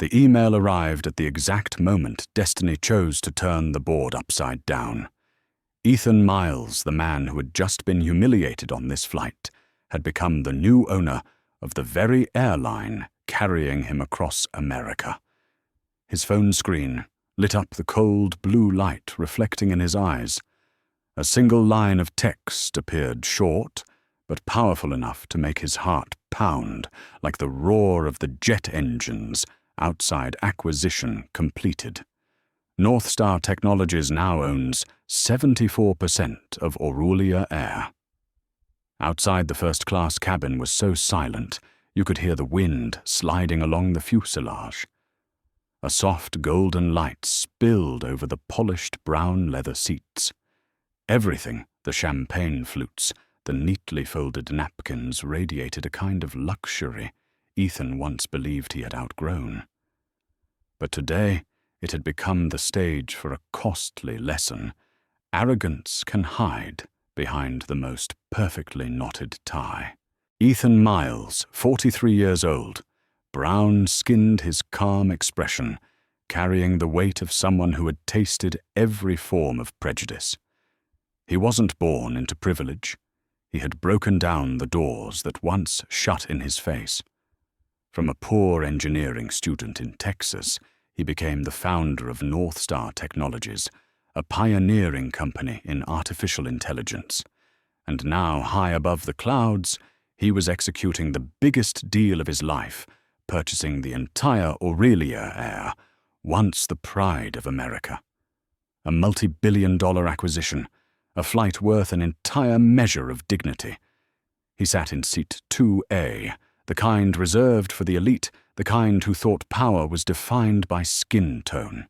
The email arrived at the exact moment destiny chose to turn the board upside down. Ethan Miles, the man who had just been humiliated on this flight, had become the new owner of the very airline carrying him across America. His phone screen lit up the cold blue light reflecting in his eyes. A single line of text appeared short, but powerful enough to make his heart pound like the roar of the jet engines outside acquisition completed. North Star Technologies now owns 74% of Aurelia Air. Outside the first-class cabin was so silent you could hear the wind sliding along the fuselage. A soft golden light spilled over the polished brown leather seats. Everything, the champagne flutes, the neatly folded napkins, radiated a kind of luxury Ethan once believed he had outgrown. But today it had become the stage for a costly lesson. Arrogance can hide behind the most perfectly knotted tie. Ethan Miles, 43 years old, brown-skinned, his calm expression, carrying the weight of someone who had tasted every form of prejudice. He wasn't born into privilege. He had broken down the doors that once shut in his face. From a poor engineering student in Texas, he became the founder of North Star Technologies, a pioneering company in artificial intelligence. And now, high above the clouds, he was executing the biggest deal of his life, purchasing the entire Aurelia Air, once the pride of America. A multi-billion-dollar acquisition, a flight worth an entire measure of dignity. He sat in seat 2A, the kind reserved for the elite, the kind who thought power was defined by skin tone.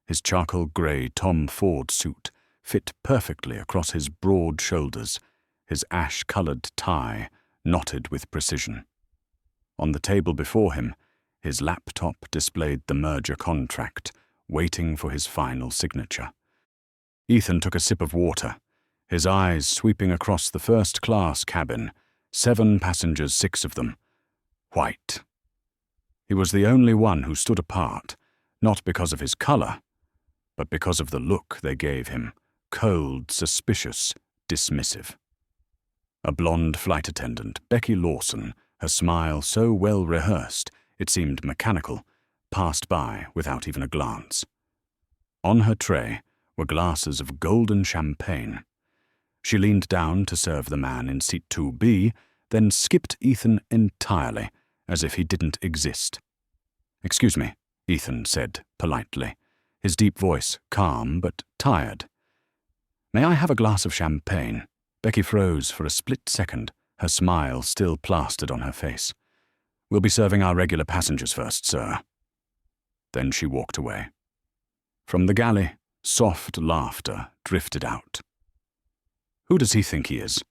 His charcoal grey Tom Ford suit fit perfectly across his broad shoulders, his ash-coloured tie knotted with precision. On the table before him, his laptop displayed the merger contract, waiting for his final signature. Ethan took a sip of water, his eyes sweeping across the first-class cabin, 7 passengers, 6 of them, white. He was the only one who stood apart, not because of his colour, but because of the look they gave him, cold, suspicious, dismissive. A blonde flight attendant, Becky Lawson, her smile so well rehearsed it seemed mechanical, passed by without even a glance. On her tray were glasses of golden champagne. She leaned down to serve the man in seat 2B, then skipped Ethan entirely, as if he didn't exist. "Excuse me," Ethan said politely, his deep voice calm but tired. "May I have a glass of champagne?" Becky froze for a split second, her smile still plastered on her face. "We'll be serving our regular passengers first, sir." Then she walked away. From the galley, soft laughter drifted out. Who does he think he is?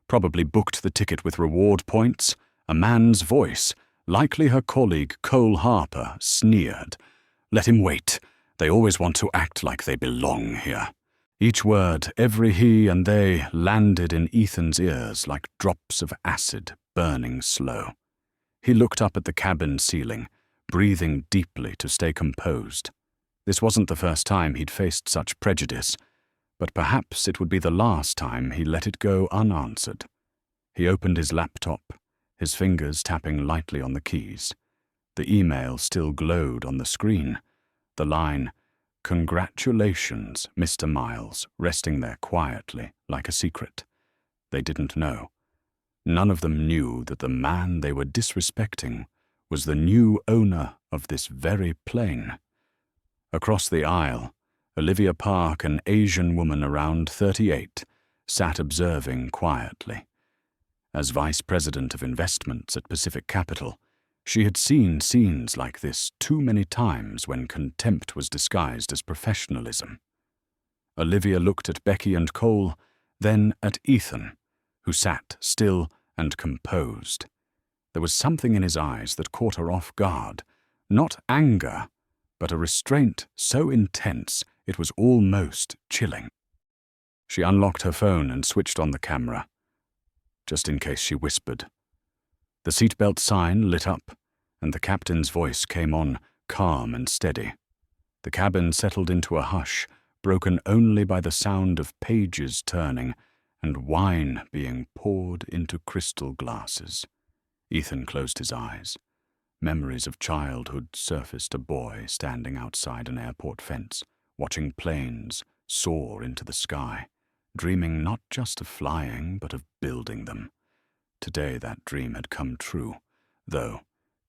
Probably booked the ticket with reward points. A man's voice, likely her colleague Cole Harper, sneered. "Let him wait. They always want to act like they belong here." Each word, every he and they, landed in Ethan's ears like drops of acid burning slow. He looked up at the cabin ceiling, breathing deeply to stay composed. This wasn't the first time he'd faced such prejudice, but perhaps it would be the last time he let it go unanswered. He opened his laptop, his fingers tapping lightly on the keys. The email still glowed on the screen. The line, "Congratulations, Mr. Miles," resting there quietly, like a secret. They didn't know. None of them knew that the man they were disrespecting was the new owner of this very plane. Across the aisle, Olivia Park, an Asian woman around 38, sat observing quietly. As vice president of investments at Pacific Capital, she had seen scenes like this too many times when contempt was disguised as professionalism. Olivia looked at Becky and Cole, then at Ethan, who sat still and composed. There was something in his eyes that caught her off guard, not anger, but a restraint so intense it was almost chilling. She unlocked her phone and switched on the camera, just in case she whispered. The seatbelt sign lit up, and the captain's voice came on calm and steady. The cabin settled into a hush, broken only by the sound of pages turning and wine being poured into crystal glasses. Ethan closed his eyes. Memories of childhood surfaced, a boy standing outside an airport fence, watching planes soar into the sky, dreaming not just of flying, but of building them. Today that dream had come true, though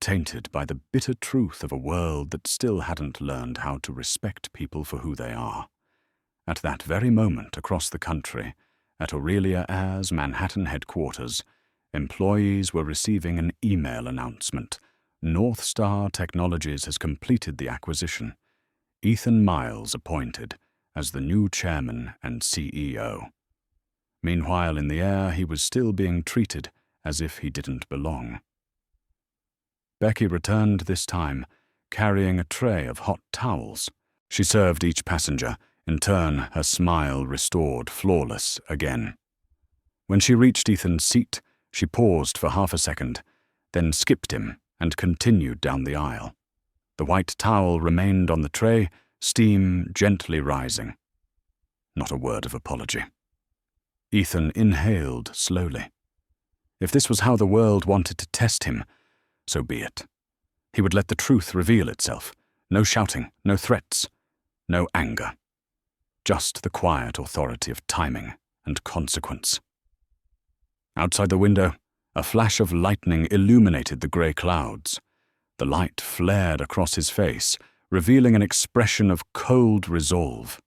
tainted by the bitter truth of a world that still hadn't learned how to respect people for who they are. At that very moment, across the country, at Aurelia Air's Manhattan headquarters, employees were receiving an email announcement. North Star Technologies has completed the acquisition. Ethan Miles appointed as the new chairman and CEO. Meanwhile, in the air, he was still being treated as if he didn't belong. Becky returned this time, carrying a tray of hot towels. She served each passenger. In turn, her smile restored, flawless again. When she reached Ethan's seat, she paused for half a second, then skipped him and continued down the aisle. The white towel remained on the tray, steam gently rising. Not a word of apology. Ethan inhaled slowly. If this was how the world wanted to test him, so be it. He would let the truth reveal itself. No shouting, no threats, no anger. Just the quiet authority of timing and consequence. Outside the window, a flash of lightning illuminated the grey clouds. The light flared across his face, revealing an expression of cold resolve.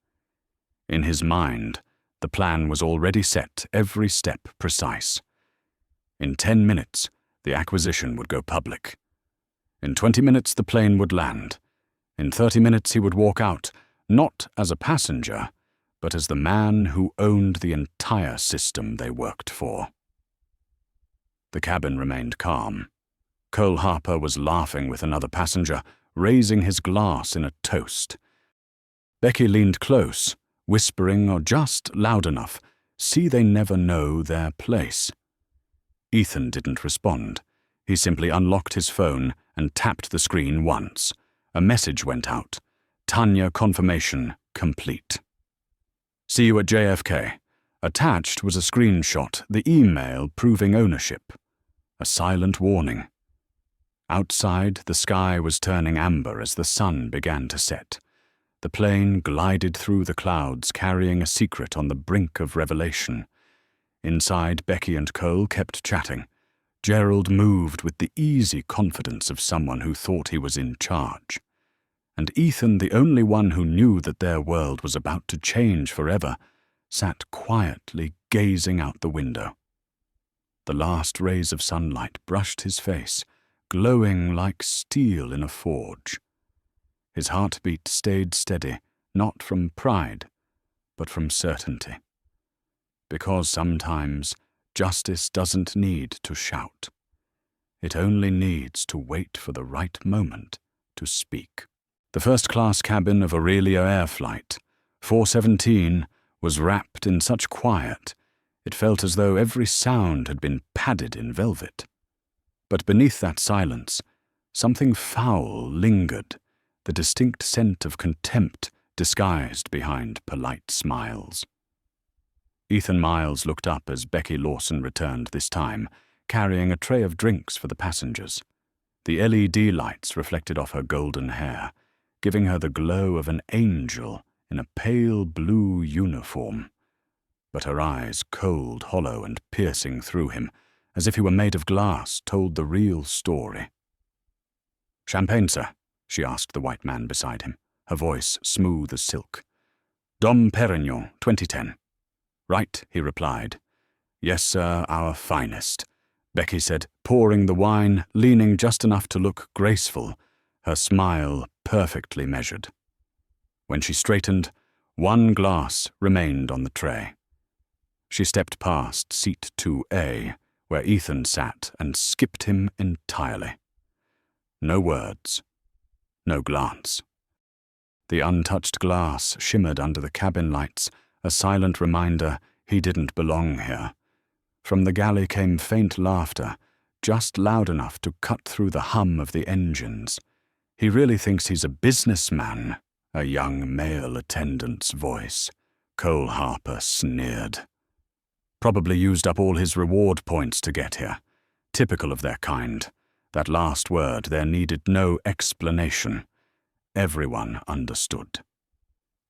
In his mind, the plan was already set, every step precise. In 10 minutes, the acquisition would go public. In 20 minutes, the plane would land. In 30 minutes, he would walk out, not as a passenger, but as the man who owned the entire system they worked for. The cabin remained calm. Cole Harper was laughing with another passenger, raising his glass in a toast. Becky leaned close, whispering or just loud enough, "See, they never know their place." Ethan didn't respond. He simply unlocked his phone and tapped the screen once. A message went out. Tanya confirmation complete. See you at JFK. Attached was a screenshot, the email proving ownership. A silent warning. Outside, the sky was turning amber as the sun began to set. The plane glided through the clouds, carrying a secret on the brink of revelation. Inside, Becky and Cole kept chatting. Gerald moved with the easy confidence of someone who thought he was in charge. And Ethan, the only one who knew that their world was about to change forever, sat quietly gazing out the window. The last rays of sunlight brushed his face, glowing like steel in a forge. His heartbeat stayed steady, not from pride, but from certainty. Because sometimes justice doesn't need to shout. It only needs to wait for the right moment to speak. The first-class cabin of Aurelia Air Flight 417 was wrapped in such quiet, it felt as though every sound had been padded in velvet. But beneath that silence, something foul lingered, the distinct scent of contempt disguised behind polite smiles. Ethan Miles looked up as Becky Lawson returned this time, carrying a tray of drinks for the passengers. The LED lights reflected off her golden hair, giving her the glow of an angel in a pale blue uniform. But her eyes, cold, hollow, and piercing through him, as if he were made of glass, told the real story. "Champagne, sir?" she asked the white man beside him, her voice smooth as silk. "Dom Perignon, 2010. "Right," he replied. "Yes, sir, our finest," Becky said, pouring the wine, leaning just enough to look graceful, her smile perfectly measured. When she straightened, one glass remained on the tray. She stepped past seat 2A, where Ethan sat, and skipped him entirely. No words, no glance. The untouched glass shimmered under the cabin lights, a silent reminder he didn't belong here. From the galley came faint laughter, just loud enough to cut through the hum of the engines. He really thinks he's a businessman, a young male attendant's voice. Cole Harper sneered. Probably used up all his reward points to get here. Typical of their kind. That last word, there needed no explanation. Everyone understood.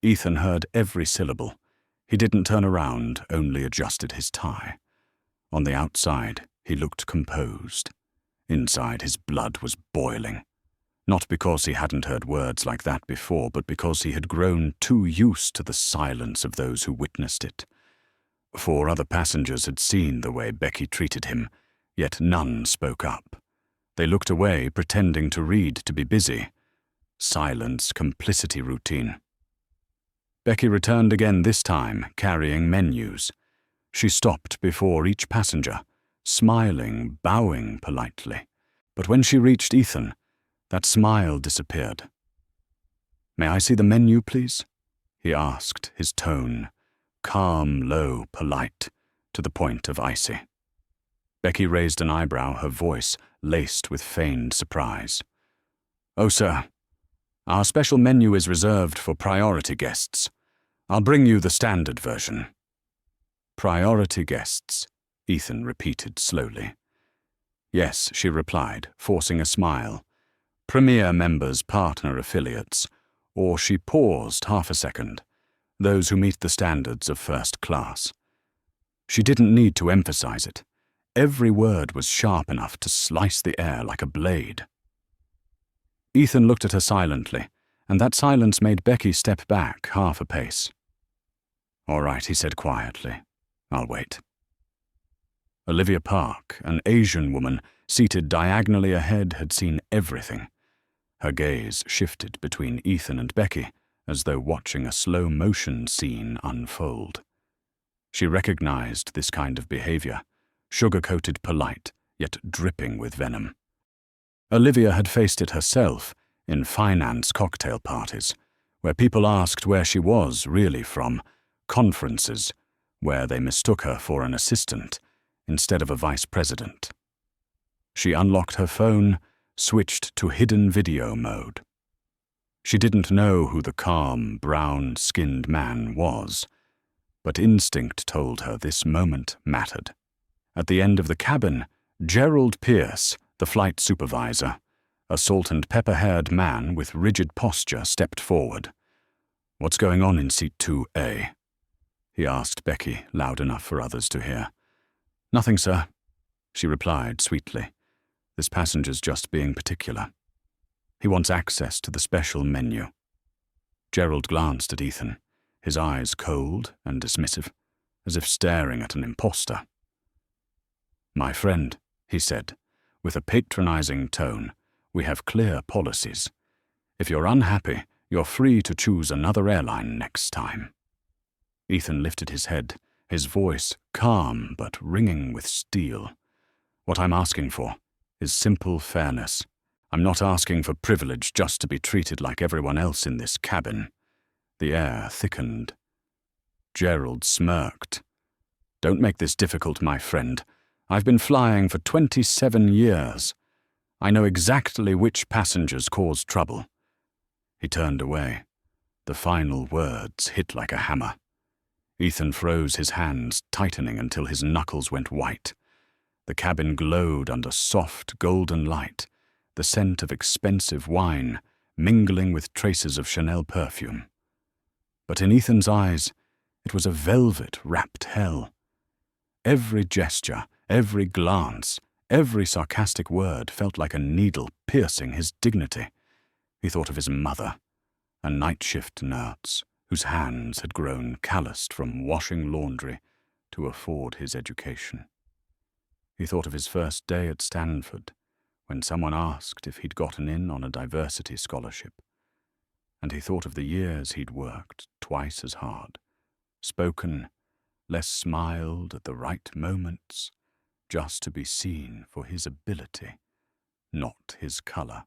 Ethan heard every syllable. He didn't turn around, only adjusted his tie. On the outside, he looked composed. Inside, his blood was boiling. Not because he hadn't heard words like that before, but because he had grown too used to the silence of those who witnessed it. 4 other passengers had seen the way Becky treated him, yet none spoke up. They looked away, pretending to read, to be busy. Silence, complicity routine. Becky returned again this time, carrying menus. She stopped before each passenger, smiling, bowing politely. But when she reached Ethan, that smile disappeared. "May I see the menu, please?" he asked, his tone calm, low, polite, to the point of icy. Becky raised an eyebrow, her voice laced with feigned surprise. "Oh, sir, our special menu is reserved for priority guests. I'll bring you the standard version." "Priority guests," Ethan repeated slowly. "Yes," she replied, forcing a smile. "Premier members, partner affiliates." Or she paused half a second. "Those who meet the standards of first class." She didn't need to emphasize it. Every word was sharp enough to slice the air like a blade. Ethan looked at her silently, and that silence made Becky step back half a pace. "All right," he said quietly. "I'll wait." Olivia Park, an Asian woman seated diagonally ahead, had seen everything. Her gaze shifted between Ethan and Becky, as though watching a slow-motion scene unfold. She recognized this kind of behavior, sugar-coated polite, yet dripping with venom. Olivia had faced it herself in finance cocktail parties, where people asked where she was really from, conferences, where they mistook her for an assistant instead of a vice president. She unlocked her phone, switched to hidden video mode. She didn't know who the calm, brown-skinned man was, but instinct told her this moment mattered. At the end of the cabin, Gerald Pierce, the flight supervisor, a salt-and-pepper-haired man with rigid posture, stepped forward. "What's going on in seat 2A?" he asked Becky, loud enough for others to hear. "Nothing, sir," she replied sweetly. "This passenger's just being particular. He wants access to the special menu." Gerald glanced at Ethan, his eyes cold and dismissive, as if staring at an imposter. "My friend," he said, with a patronizing tone, "we have clear policies. If you're unhappy, you're free to choose another airline next time." Ethan lifted his head, his voice calm but ringing with steel. "What I'm asking for is simple fairness. I'm not asking for privilege just to be treated like everyone else in this cabin." The air thickened. Gerald smirked. "Don't make this difficult, my friend. I've been flying for 27 years. I know exactly which passengers cause trouble." He turned away. The final words hit like a hammer. Ethan froze, his hands tightening until his knuckles went white. The cabin glowed under soft, golden light, the scent of expensive wine mingling with traces of Chanel perfume. But in Ethan's eyes, it was a velvet-wrapped hell. Every gesture, every glance, every sarcastic word felt like a needle piercing his dignity. He thought of his mother, a night-shift nurse whose hands had grown calloused from washing laundry to afford his education. He thought of his first day at Stanford, when someone asked if he'd gotten in on a diversity scholarship. And he thought of the years he'd worked twice as hard, spoken, less smiled at the right moments, just to be seen for his ability, not his color.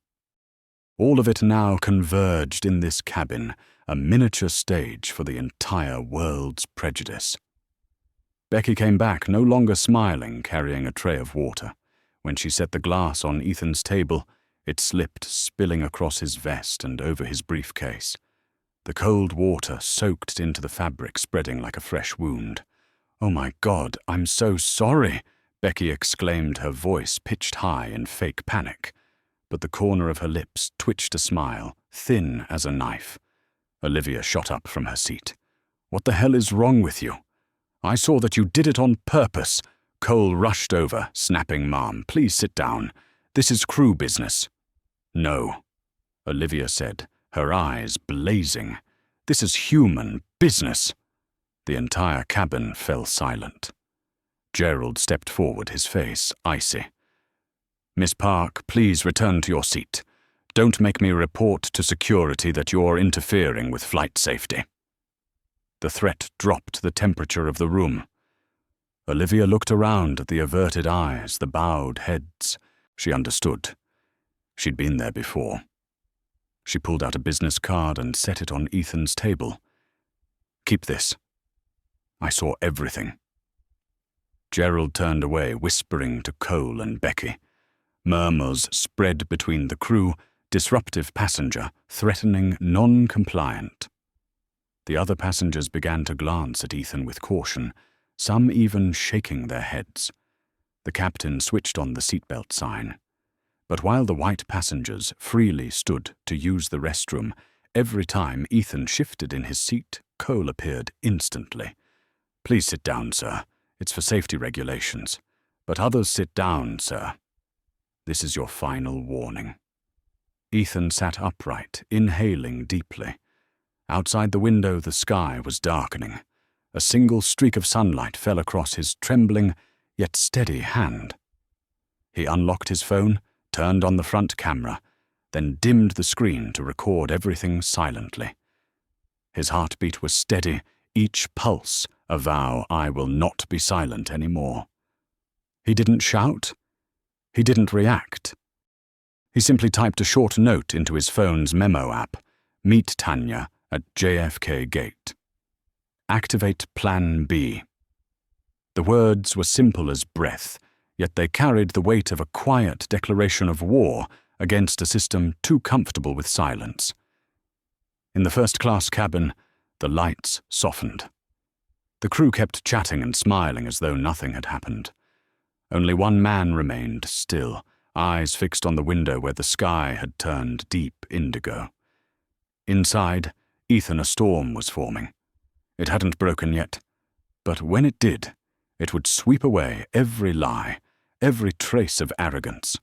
All of it now converged in this cabin, a miniature stage for the entire world's prejudice. Becky came back, no longer smiling, carrying a tray of water. When she set the glass on Ethan's table, It slipped, spilling across his vest and over his briefcase. The cold water soaked into the fabric, spreading like a fresh wound. "Oh my God, I'm so sorry," Becky exclaimed, her voice pitched high in fake panic. But the corner of her lips twitched a smile, thin as a knife. Olivia shot up from her seat. "What the hell is wrong with you? I saw that you did it on purpose." Cole rushed over, snapping, "Mom, please sit down. This is crew business." "No," Olivia said, her eyes blazing. "This is human business." The entire cabin fell silent. Gerald stepped forward, his face icy. "Miss Park, please return to your seat. Don't make me report to security that you're interfering with flight safety." The threat dropped the temperature of the room. Olivia looked around at the averted eyes, the bowed heads. She understood. She'd been there before. She pulled out a business card and set it on Ethan's table. "Keep this. I saw everything." Gerald turned away, whispering to Cole and Becky. Murmurs spread between the crew, disruptive passenger, threatening non-compliant. The other passengers began to glance at Ethan with caution, some even shaking their heads. The captain switched on the seatbelt sign. But while the white passengers freely stood to use the restroom, every time Ethan shifted in his seat, Cole appeared instantly. "Please sit down, sir. It's for safety regulations. But others sit down, sir. This is your final warning." Ethan sat upright, inhaling deeply. Outside the window, the sky was darkening. A single streak of sunlight fell across his trembling, yet steady hand. He unlocked his phone, turned on the front camera, then dimmed the screen to record everything silently. His heartbeat was steady, each pulse a vow, "I will not be silent anymore." He didn't shout. He didn't react. He simply typed a short note into his phone's memo app. "Meet Tanya at JFK Gate. Activate Plan B." The words were simple as breath, yet they carried the weight of a quiet declaration of war against a system too comfortable with silence. In the first-class cabin, the lights softened. The crew kept chatting and smiling as though nothing had happened. Only one man remained still, eyes fixed on the window where the sky had turned deep indigo. Inside, Ethan, a storm was forming. It hadn't broken yet, but when it did, it would sweep away every lie, every trace of arrogance.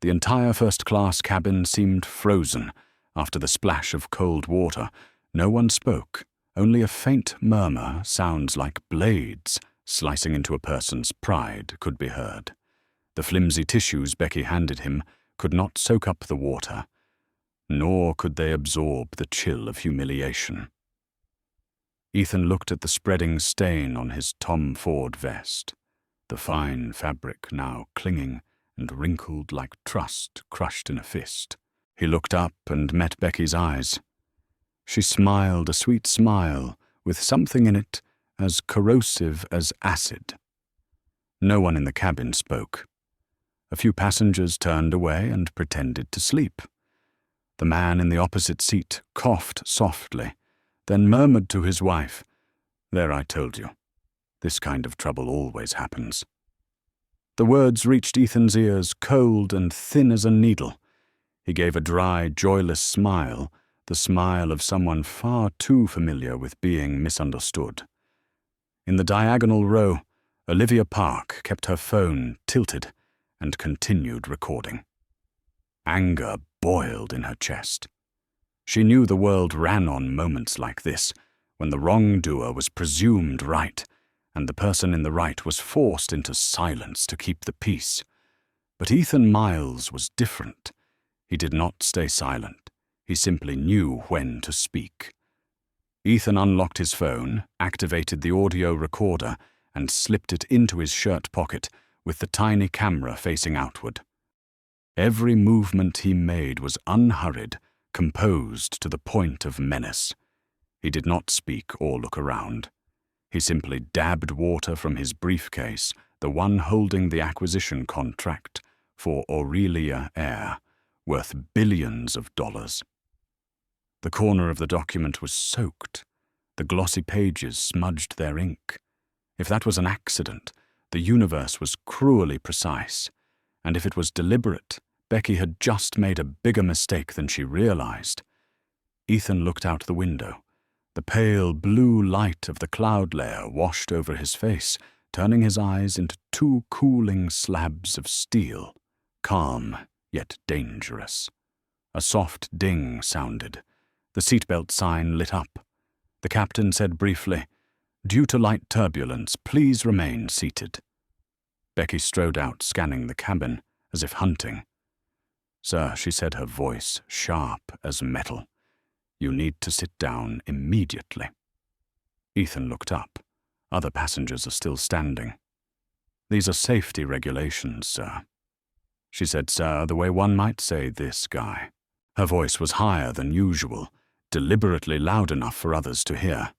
The entire first-class cabin seemed frozen after the splash of cold water. No one spoke. Only a faint murmur, sounds like blades slicing into a person's pride, could be heard. The flimsy tissues Becky handed him could not soak up the water, nor could they absorb the chill of humiliation. Ethan looked at the spreading stain on his Tom Ford vest, the fine fabric now clinging and wrinkled like trust crushed in a fist. He looked up and met Becky's eyes. She smiled a sweet smile with something in it as corrosive as acid. No one in the cabin spoke. A few passengers turned away and pretended to sleep. The man in the opposite seat coughed softly, then murmured to his wife, "There, I told you. This kind of trouble always happens." The words reached Ethan's ears cold and thin as a needle. He gave a dry, joyless smile, the smile of someone far too familiar with being misunderstood. In the diagonal row, Olivia Park kept her phone tilted and continued recording. Anger boiled in her chest. She knew the world ran on moments like this, when the wrongdoer was presumed right, and the person in the right was forced into silence to keep the peace. But Ethan Miles was different. He did not stay silent. He simply knew when to speak. Ethan unlocked his phone, activated the audio recorder, and slipped it into his shirt pocket with the tiny camera facing outward. Every movement he made was unhurried, composed to the point of menace. He did not speak or look around. He simply dabbed water from his briefcase, the one holding the acquisition contract for Aurelia Air, worth billions of dollars. The corner of the document was soaked. The glossy pages smudged their ink. If that was an accident, the universe was cruelly precise, and if it was deliberate, Becky had just made a bigger mistake than she realized. Ethan looked out the window. The pale blue light of the cloud layer washed over his face, turning his eyes into two cooling slabs of steel, calm yet dangerous. A soft ding sounded. The seatbelt sign lit up. The captain said briefly, "Due to light turbulence, please remain seated." Becky strode out, scanning the cabin, as if hunting. "Sir," she said, her voice sharp as metal, "you need to sit down immediately." Ethan looked up. Other passengers are still standing. "These are safety regulations, sir." She said, "Sir," the way one might say this guy. Her voice was higher than usual, deliberately loud enough for others to hear.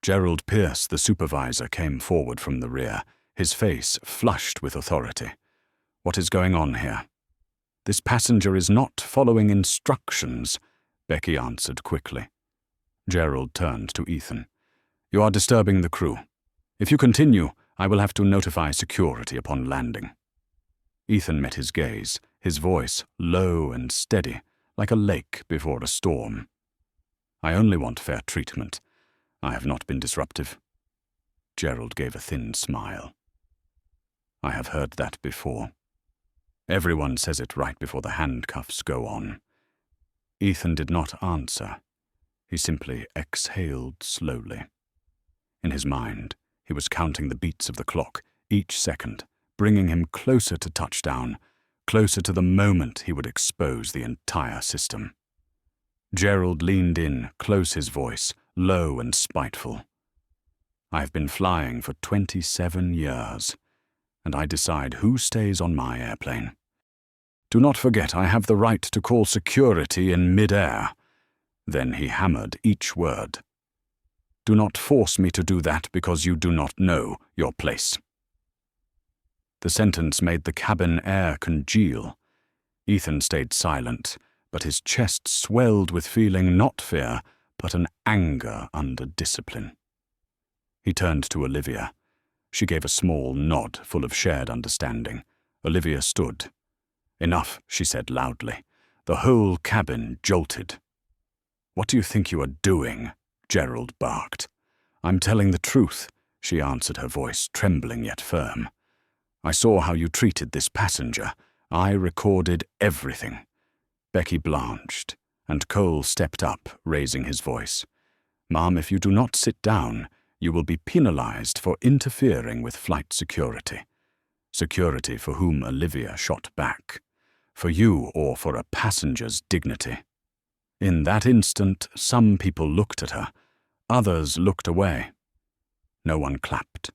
Gerald Pierce, the supervisor, came forward from the rear, his face flushed with authority. "What is going on here?" "This passenger is not following instructions," Becky answered quickly. Gerald turned to Ethan. "You are disturbing the crew. If you continue, I will have to notify security upon landing." Ethan met his gaze, his voice low and steady, like a lake before a storm. "I only want fair treatment. I have not been disruptive." Gerald gave a thin smile. "I have heard that before. Everyone says it right before the handcuffs go on." Ethan did not answer. He simply exhaled slowly. In his mind, he was counting the beats of the clock, each second, bringing him closer to touchdown, closer to the moment he would expose the entire system. Gerald leaned in, close, his voice low and spiteful. "I have been flying for 27 years, and I decide who stays on my airplane. Do not forget I have the right to call security in mid-air." Then he hammered each word. "Do not force me to do that because you do not know your place." The sentence made the cabin air congeal. Ethan stayed silent, but his chest swelled with feeling not fear, but an anger under discipline. He turned to Olivia. She gave a small nod full of shared understanding. Olivia stood. "Enough," she said loudly. The whole cabin jolted. "What do you think you are doing?" Gerald barked. "I'm telling the truth," she answered, her voice trembling yet firm. "I saw how you treated this passenger. I recorded everything." Becky blanched, and Cole stepped up, raising his voice. "Ma'am, if you do not sit down, you will be penalized for interfering with flight security. Security for whom Olivia shot back. For you or for a passenger's dignity." In that instant, some people looked at her. Others looked away. No one clapped.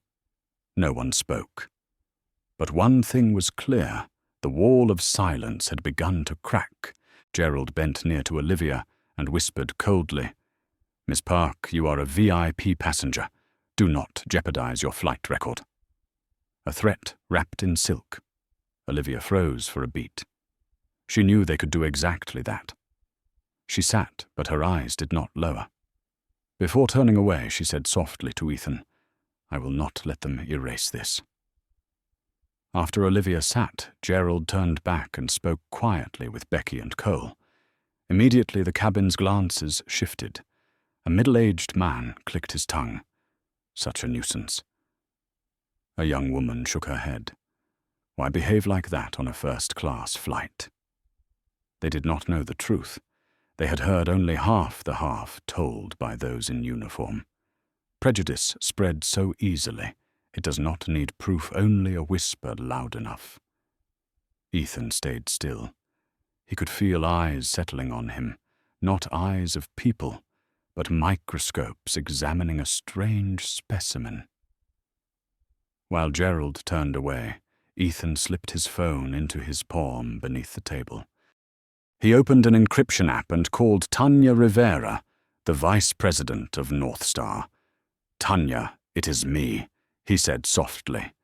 No one spoke. But one thing was clear. The wall of silence had begun to crack. Gerald bent near to Olivia and whispered coldly, "Miss Park, you are a VIP passenger. Do not jeopardize your flight record." A threat wrapped in silk. Olivia froze for a beat. She knew they could do exactly that. She sat, but her eyes did not lower. Before turning away, she said softly to Ethan, "I will not let them erase this." After Olivia sat, Gerald turned back and spoke quietly with Becky and Cole. Immediately the cabin's glances shifted. A middle-aged man clicked his tongue. Such a nuisance. A young woman shook her head. Why behave like that on a first-class flight? They did not know the truth. They had heard only half the half told by those in uniform. Prejudice spread so easily, it does not need proof, only a whisper loud enough. Ethan stayed still. He could feel eyes settling on him, not eyes of people, but microscopes examining a strange specimen. While Gerald turned away, Ethan slipped his phone into his palm beneath the table. He opened an encryption app and called Tanya Rivera, the vice president of North Star. "Tanya, it is me," he said softly.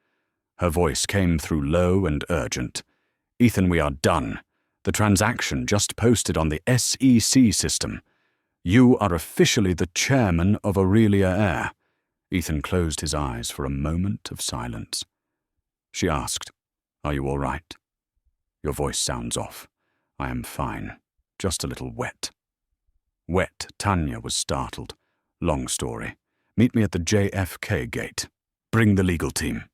Her voice came through low and urgent. "Ethan, we are done. The transaction just posted on the SEC system. You are officially the chairman of Aurelia Air. Ethan closed his eyes for a moment of silence. She asked, "Are you all right?" "Your voice sounds off." "I am fine. Just a little wet." Wet, Tanya was startled. "Long story. Meet me at the JFK gate. Bring the legal team."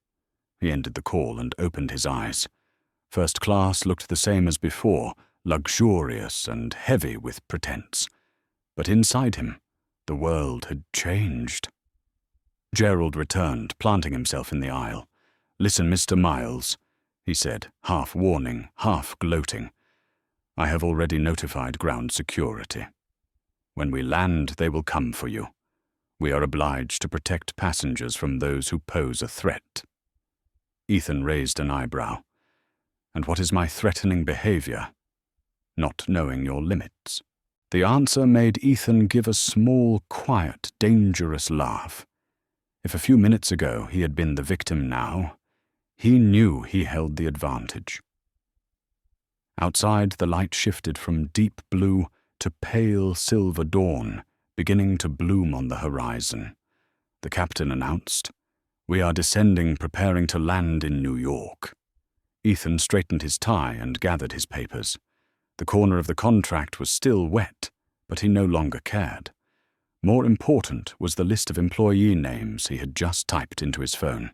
He ended the call and opened his eyes. First class looked the same as before, luxurious and heavy with pretense. But inside him, the world had changed. Gerald returned, planting himself in the aisle. "Listen, Mr. Miles," he said, half warning, half gloating. "I have already notified ground security. When we land, they will come for you. We are obliged to protect passengers from those who pose a threat." Ethan raised an eyebrow. "And what is my threatening behavior?" "Not knowing your limits." The answer made Ethan give a small, quiet, dangerous laugh. If a few minutes ago he had been the victim now, he knew he held the advantage. Outside, the light shifted from deep blue to pale silver dawn, beginning to bloom on the horizon. The captain announced, "We are descending, preparing to land in New York." Ethan straightened his tie and gathered his papers. The corner of the contract was still wet, but he no longer cared. More important was the list of employee names he had just typed into his phone.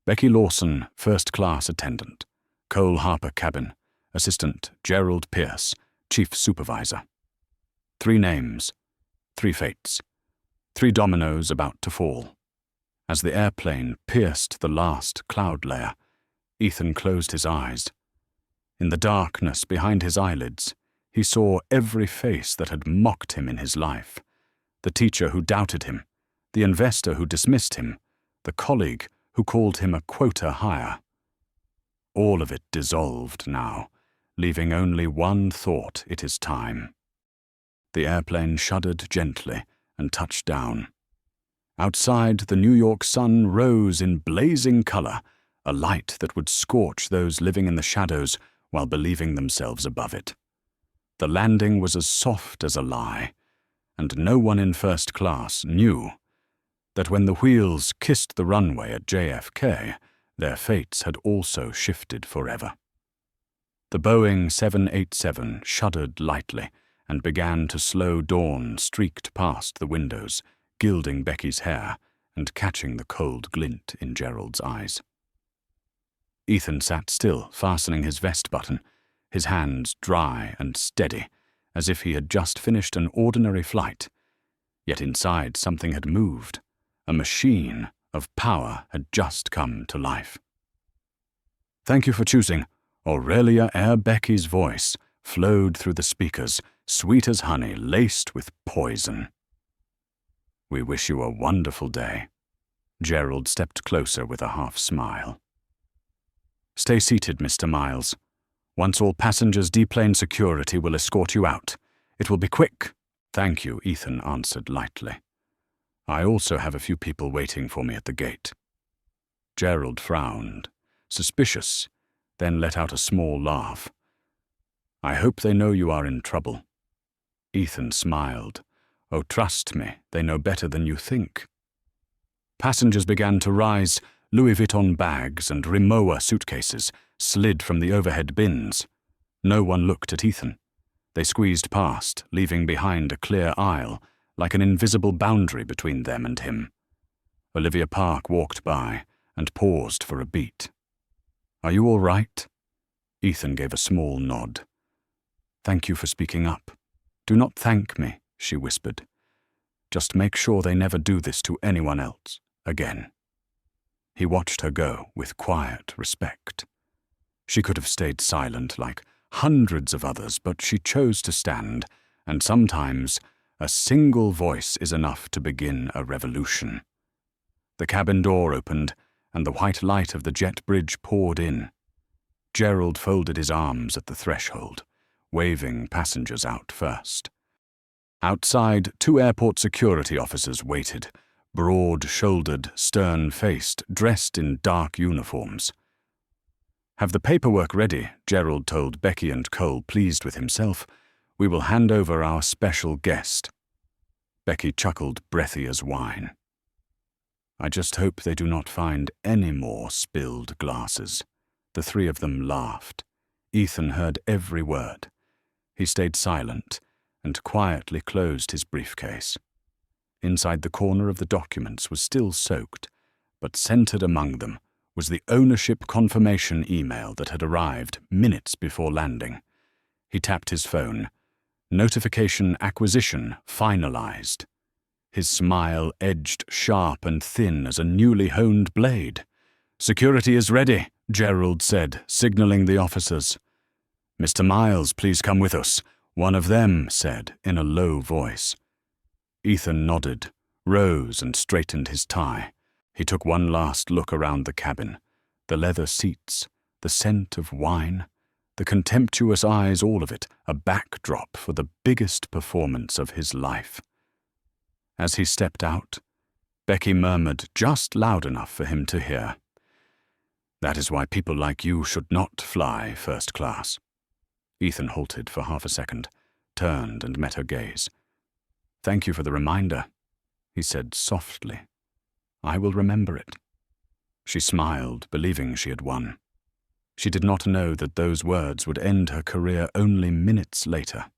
Becky Lawson, first-class attendant. Cole Harper, cabin. Assistant Gerald Pierce, chief supervisor. 3 names, 3 fates, 3 dominoes about to fall. As the airplane pierced the last cloud layer, Ethan closed his eyes. In the darkness behind his eyelids, he saw every face that had mocked him in his life. The teacher who doubted him, the investor who dismissed him, the colleague who called him a quota hire. All of it dissolved now, leaving only one thought: it is time. The airplane shuddered gently and touched down. Outside, the New York sun rose in blazing color, a light that would scorch those living in the shadows while believing themselves above it. The landing was as soft as a lie, and no one in first class knew that when the wheels kissed the runway at JFK, their fates had also shifted forever. The Boeing 787 shuddered lightly, and began to slow. Dawn streaked past the windows, gilding Becky's hair and catching the cold glint in Gerald's eyes. Ethan sat still, fastening his vest button, his hands dry and steady, as if he had just finished an ordinary flight. Yet inside something had moved. A machine of power had just come to life. "Thank you for choosing Aurelia Air." Becky's voice flowed through the speakers, sweet as honey laced with poison. "We wish you a wonderful day." Gerald stepped closer with a half smile. "Stay seated, Mr. Miles. Once all passengers deplane, security will escort you out. It will be quick." "Thank you," Ethan answered lightly. "I also have a few people waiting for me at the gate." Gerald frowned, suspicious, then let out a small laugh. "I hope they know you are in trouble." Ethan smiled. "Oh, trust me, they know better than you think." Passengers began to rise. Louis Vuitton bags and Rimowa suitcases slid from the overhead bins. No one looked at Ethan. They squeezed past, leaving behind a clear aisle, like an invisible boundary between them and him. Olivia Park walked by and paused for a beat. "Are you all right?" Ethan gave a small nod. "Thank you for speaking up." "Do not thank me," she whispered. "Just make sure they never do this to anyone else again." He watched her go with quiet respect. She could have stayed silent like hundreds of others, but she chose to stand, and sometimes a single voice is enough to begin a revolution. The cabin door opened, and the white light of the jet bridge poured in. Gerald folded his arms at the threshold, waving passengers out first. Outside, 2 airport security officers waited, broad-shouldered, stern-faced, dressed in dark uniforms. "Have the paperwork ready," Gerald told Becky and Cole, pleased with himself. "We will hand over our special guest." Becky chuckled, breathy as wine. "I just hope they do not find any more spilled glasses." The three of them laughed. Ethan heard every word. He stayed silent and quietly closed his briefcase. Inside the corner of the documents was still soaked, but centered among them was the ownership confirmation email that had arrived minutes before landing. He tapped his phone. Notification acquisition finalized. His smile edged sharp and thin as a newly honed blade. "Security is ready," Gerald said, signaling the officers. "Mr. Miles, please come with us," one of them said in a low voice. Ethan nodded, rose and straightened his tie. He took one last look around the cabin. The leather seats, the scent of wine, the contemptuous eyes, all of it a backdrop for the biggest performance of his life. As he stepped out, Becky murmured just loud enough for him to hear, "That is why people like you should not fly first class." Ethan halted for half a second, turned and met her gaze. "Thank you for the reminder," he said softly. "I will remember it." She smiled, believing she had won. She did not know that those words would end her career only minutes later.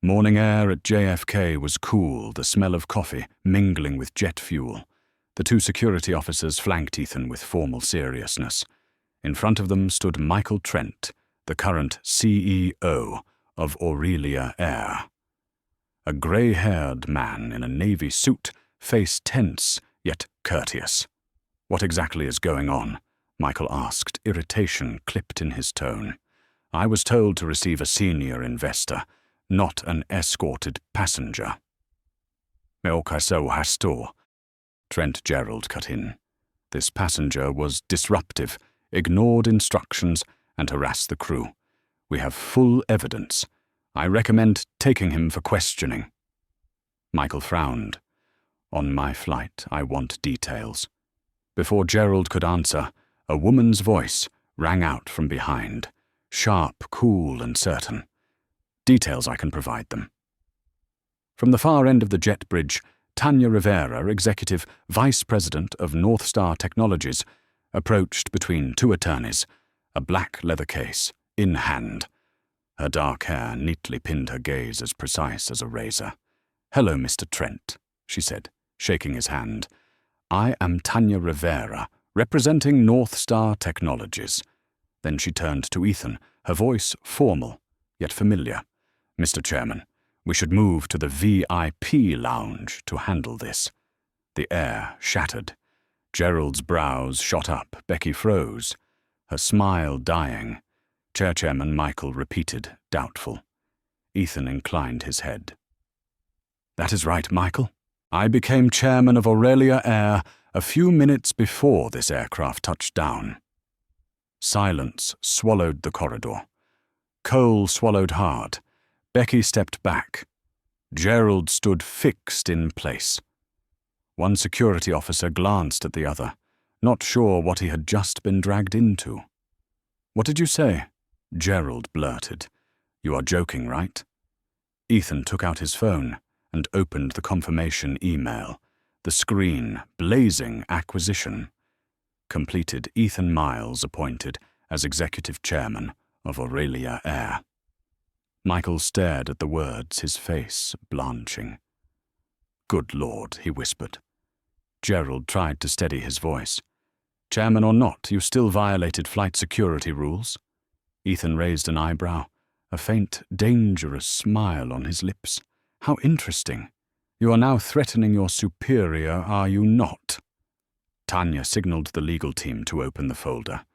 Morning air at JFK was cool, the smell of coffee mingling with jet fuel. The two security officers flanked Ethan with formal seriousness. In front of them stood Michael Trent, the current CEO of Aurelia Air. A grey-haired man in a navy suit, face tense yet courteous. "What exactly is going on?" Michael asked, irritation clipped in his tone. "I was told to receive a senior investor, not an escorted passenger." "Me okaso hasto," Trent Gerald cut in. This passenger was disruptive, ignored instructions, and harassed the crew. "We have full evidence. I recommend taking him for questioning." Michael frowned. "On my flight, I want details." Before Gerald could answer, a woman's voice rang out from behind, sharp, cool, and certain. "Details, I can provide them." From the far end of the jet bridge, Tanya Rivera, Executive Vice President of North Star Technologies, approached between two attorneys, a black leather case in hand. Her dark hair neatly pinned her gaze as precise as a razor. "Hello, Mr. Trent," she said, shaking his hand. "I am Tanya Rivera, representing North Star Technologies." Then she turned to Ethan, her voice formal, yet familiar. "Mr. Chairman, we should move to the VIP lounge to handle this." The air shattered. Gerald's brows shot up. Becky froze, her smile dying. Chairman Michael repeated, doubtful. Ethan inclined his head. "That is right, Michael. I became chairman of Aurelia Air a few minutes before this aircraft touched down." Silence swallowed the corridor. Cole swallowed hard. Becky stepped back. Gerald stood fixed in place. One security officer glanced at the other, not sure what he had just been dragged into. "What did you say?" Gerald blurted. "You are joking, right?" Ethan took out his phone and opened the confirmation email. The screen, blazing acquisition. Completed, Ethan Miles appointed as executive chairman of Aurelia Air. Michael stared at the words, his face blanching. "Good Lord," he whispered. Gerald tried to steady his voice. "Chairman or not, you still violated flight security rules." Ethan raised an eyebrow, a faint, dangerous smile on his lips. "How interesting. You are now threatening your superior, are you not?" Tanya signaled the legal team to open the folder.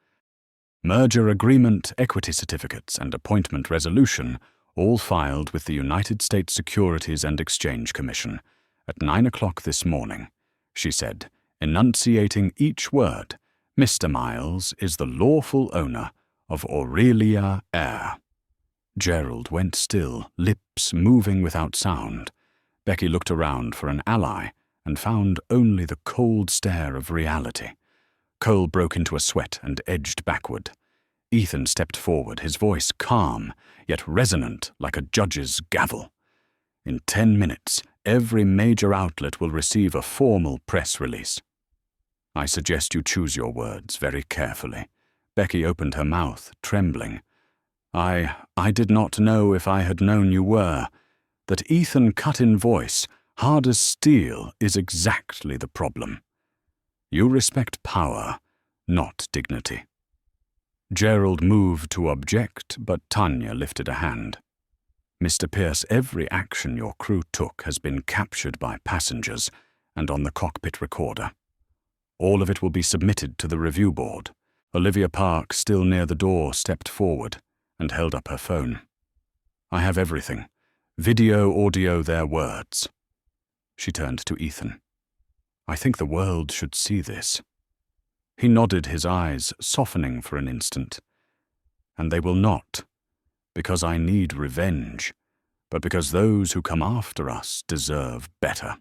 Merger agreement, equity certificates, and appointment resolution, all filed with the United States Securities and Exchange Commission at 9 o'clock this morning, she said, enunciating each word. "Mr. Miles is the lawful owner of Aurelia Air." Gerald went still, lips moving without sound. Becky looked around for an ally and found only the cold stare of reality. Cole broke into a sweat and edged backward. Ethan stepped forward, his voice calm, yet resonant like a judge's gavel. In 10 minutes, every major outlet will receive a formal press release. I suggest you choose your words very carefully. Becky opened her mouth, trembling. I did not know if I had known you were. That Ethan cut in voice, hard as steel, is exactly the problem. You respect power, not dignity. Gerald moved to object, but Tanya lifted a hand. Mr. Pierce, every action your crew took has been captured by passengers and on the cockpit recorder. All of it will be submitted to the review board. Olivia Park, still near the door, stepped forward and held up her phone. I have everything. Video, audio, their words. She turned to Ethan. I think the world should see this. He nodded, his eyes softening for an instant. And they will not, because I need revenge, but because those who come after us deserve better.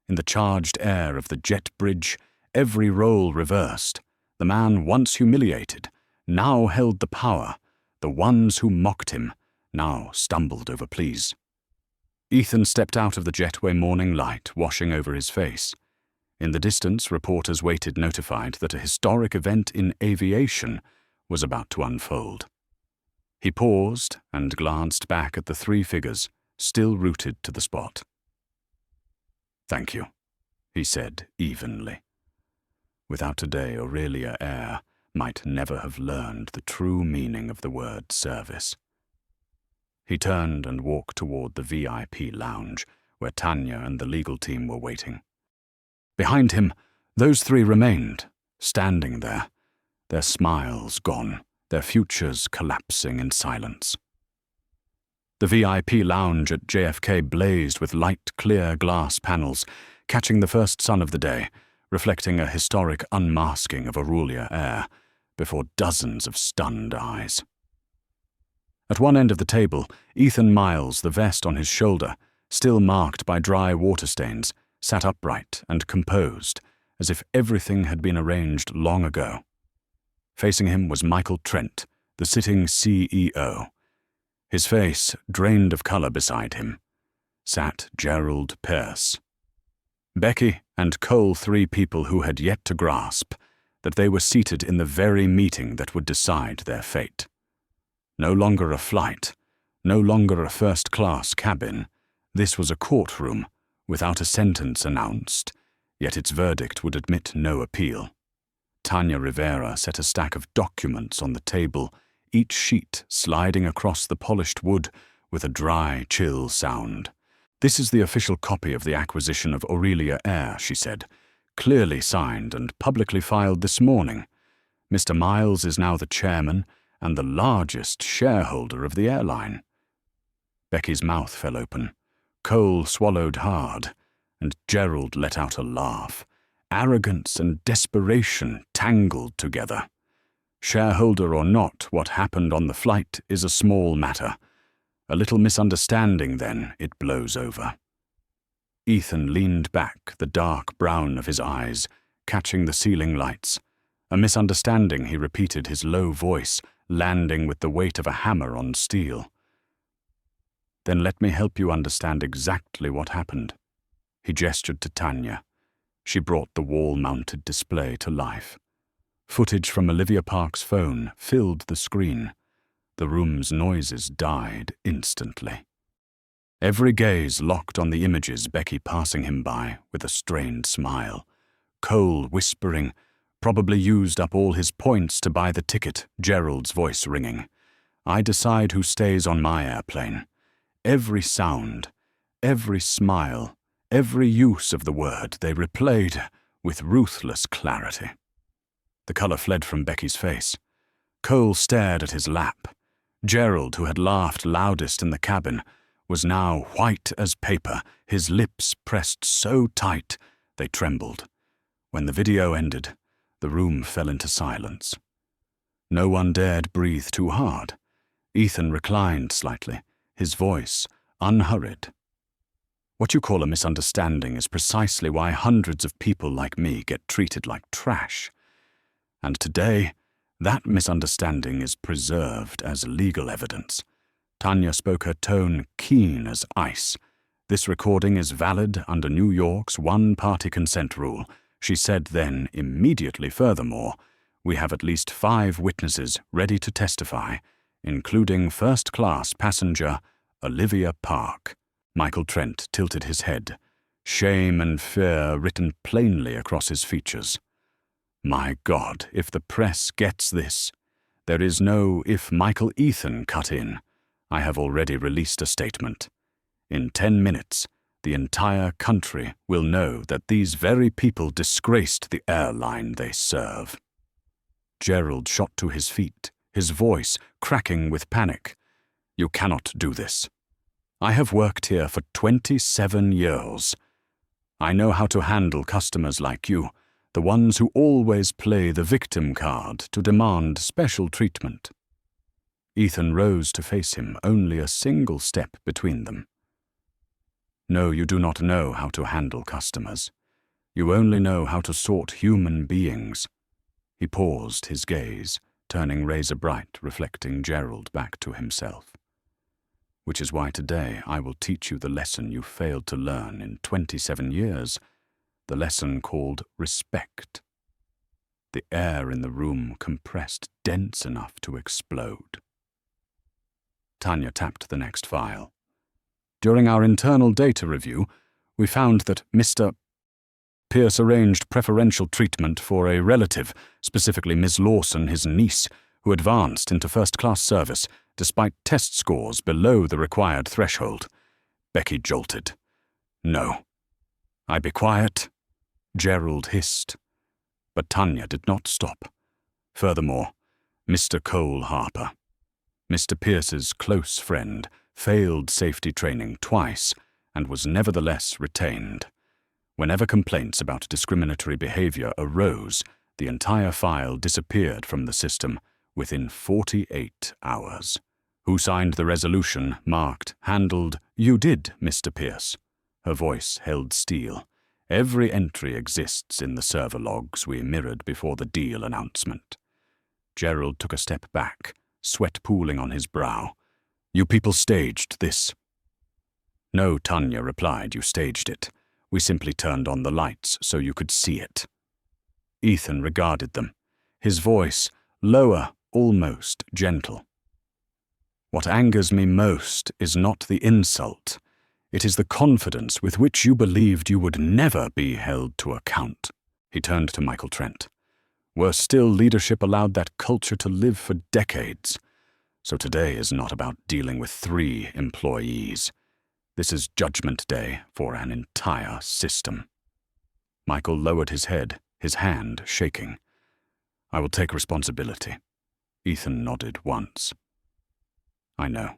In the charged air of the jet bridge, every role reversed. The man once humiliated, now held the power. The ones who mocked him now stumbled over pleas. Ethan stepped out of the jetway morning light, washing over his face. In the distance, reporters waited, notified that a historic event in aviation was about to unfold. He paused and glanced back at the 3 figures, still rooted to the spot. Thank you, he said evenly. Without today, Aurelia Eyre might never have learned the true meaning of the word service. He turned and walked toward the VIP lounge, where Tanya and the legal team were waiting. Behind him, those 3 remained, standing there, their smiles gone, their futures collapsing in silence. The VIP lounge at JFK blazed with light, clear glass panels, catching the first sun of the day, reflecting a historic unmasking of Aurelia Eyre before dozens of stunned eyes. At one end of the table, Ethan Miles, the vest on his shoulder, still marked by dry water stains, sat upright and composed, as if everything had been arranged long ago. Facing him was Michael Trent, the sitting CEO. His face, drained of color beside him, sat Gerald Pierce. Becky and Cole, 3 people who had yet to grasp that they were seated in the very meeting that would decide their fate. No longer a flight, no longer a first-class cabin. This was a courtroom, without a sentence announced, yet its verdict would admit no appeal. Tanya Rivera set a stack of documents on the table, each sheet sliding across the polished wood with a dry, chill sound. This is the official copy of the acquisition of Aurelia Eyre, she said, clearly signed and publicly filed this morning. Mr. Miles is now the chairman and the largest shareholder of the airline. Becky's mouth fell open. Cole swallowed hard, and Gerald let out a laugh. Arrogance and desperation tangled together. Shareholder or not, what happened on the flight is a small matter. A little misunderstanding, then it blows over. Ethan leaned back, the dark brown of his eyes catching the ceiling lights. A misunderstanding, he repeated, his low voice landing with the weight of a hammer on steel. Then let me help you understand exactly what happened. He gestured to Tanya. She brought the wall-mounted display to life. Footage from Olivia Park's phone filled the screen. The room's noises died instantly. Every gaze locked on the images, Becky passing him by with a strained smile. Cole whispering, probably used up all his points to buy the ticket, Gerald's voice ringing. I decide who stays on my airplane. Every sound, every smile, every use of the word they replayed with ruthless clarity. The color fled from Becky's face. Cole stared at his lap. Gerald, who had laughed loudest in the cabin, was now white as paper, his lips pressed so tight they trembled. When the video ended, the room fell into silence. No one dared breathe too hard. Ethan reclined slightly, his voice unhurried. What you call a misunderstanding is precisely why hundreds of people like me get treated like trash. And today, That misunderstanding is preserved as legal evidence. Tanya spoke, her tone keen as ice. This recording is valid under New York's one-party consent rule. She said then, immediately furthermore, we have at least 5 witnesses ready to testify, including first-class passenger Olivia Park. Michael Trent tilted his head, shame and fear written plainly across his features. My God, if the press gets this. There is no if Michael Ethan cut in. I have already released a statement. In 10 minutes, the entire country will know that these very people disgraced the airline they serve. Gerald shot to his feet, his voice cracking with panic. You cannot do this. I have worked here for 27 years. I know how to handle customers like you, the ones who always play the victim card to demand special treatment. Ethan rose to face him, only a single step between them. No, you do not know how to handle customers. You only know how to sort human beings. He paused, his gaze turning razor-bright, reflecting Gerald back to himself. Which is why today I will teach you the lesson you failed to learn in 27 years, the lesson called respect. The air in the room compressed dense enough to explode. Tanya tapped the next file. During our internal data review, we found that Mr. Pierce arranged preferential treatment for a relative, specifically Ms. Lawson, his niece, who advanced into first-class service despite test scores below the required threshold. Becky jolted. No. I be quiet, Gerald hissed. But Tanya did not stop. Furthermore, Mr. Cole Harper, Mr. Pierce's close friend, failed safety training twice and was nevertheless retained. Whenever complaints about discriminatory behavior arose, the entire file disappeared from the system within 48 hours. Who signed the resolution marked, handled, you did, Mr. Pierce. Her voice held steel. Every entry exists in the server logs we mirrored before the deal announcement. Gerald took a step back, sweat pooling on his brow. You people staged this. No, Tanya replied, you staged it. We simply turned on the lights so you could see it. Ethan regarded them, his voice lower, almost gentle. What angers me most is not the insult. It is the confidence with which you believed you would never be held to account. He turned to Michael Trent. Worse still, leadership allowed that culture to live for decades. So today is not about dealing with 3 employees. This is Judgment Day for an entire system. Michael lowered his head, his hand shaking. I will take responsibility. Ethan nodded once. I know,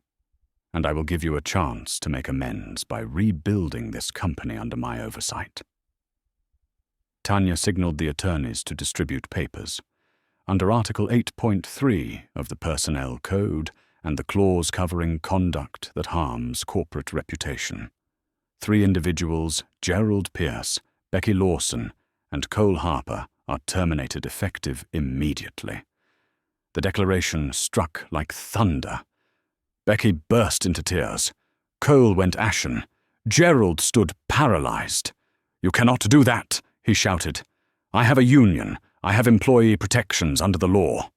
and I will give you a chance to make amends by rebuilding this company under my oversight. Tanya signaled the attorneys to distribute papers. Under Article 8.3 of the Personnel Code and the clause covering conduct that harms corporate reputation, 3 individuals, Gerald Pierce, Becky Lawson, and Cole Harper, are terminated effective immediately. The declaration struck like thunder. Becky burst into tears. Cole went ashen. Gerald stood paralyzed. You cannot do that, he shouted. I have a union. I have employee protections under the law.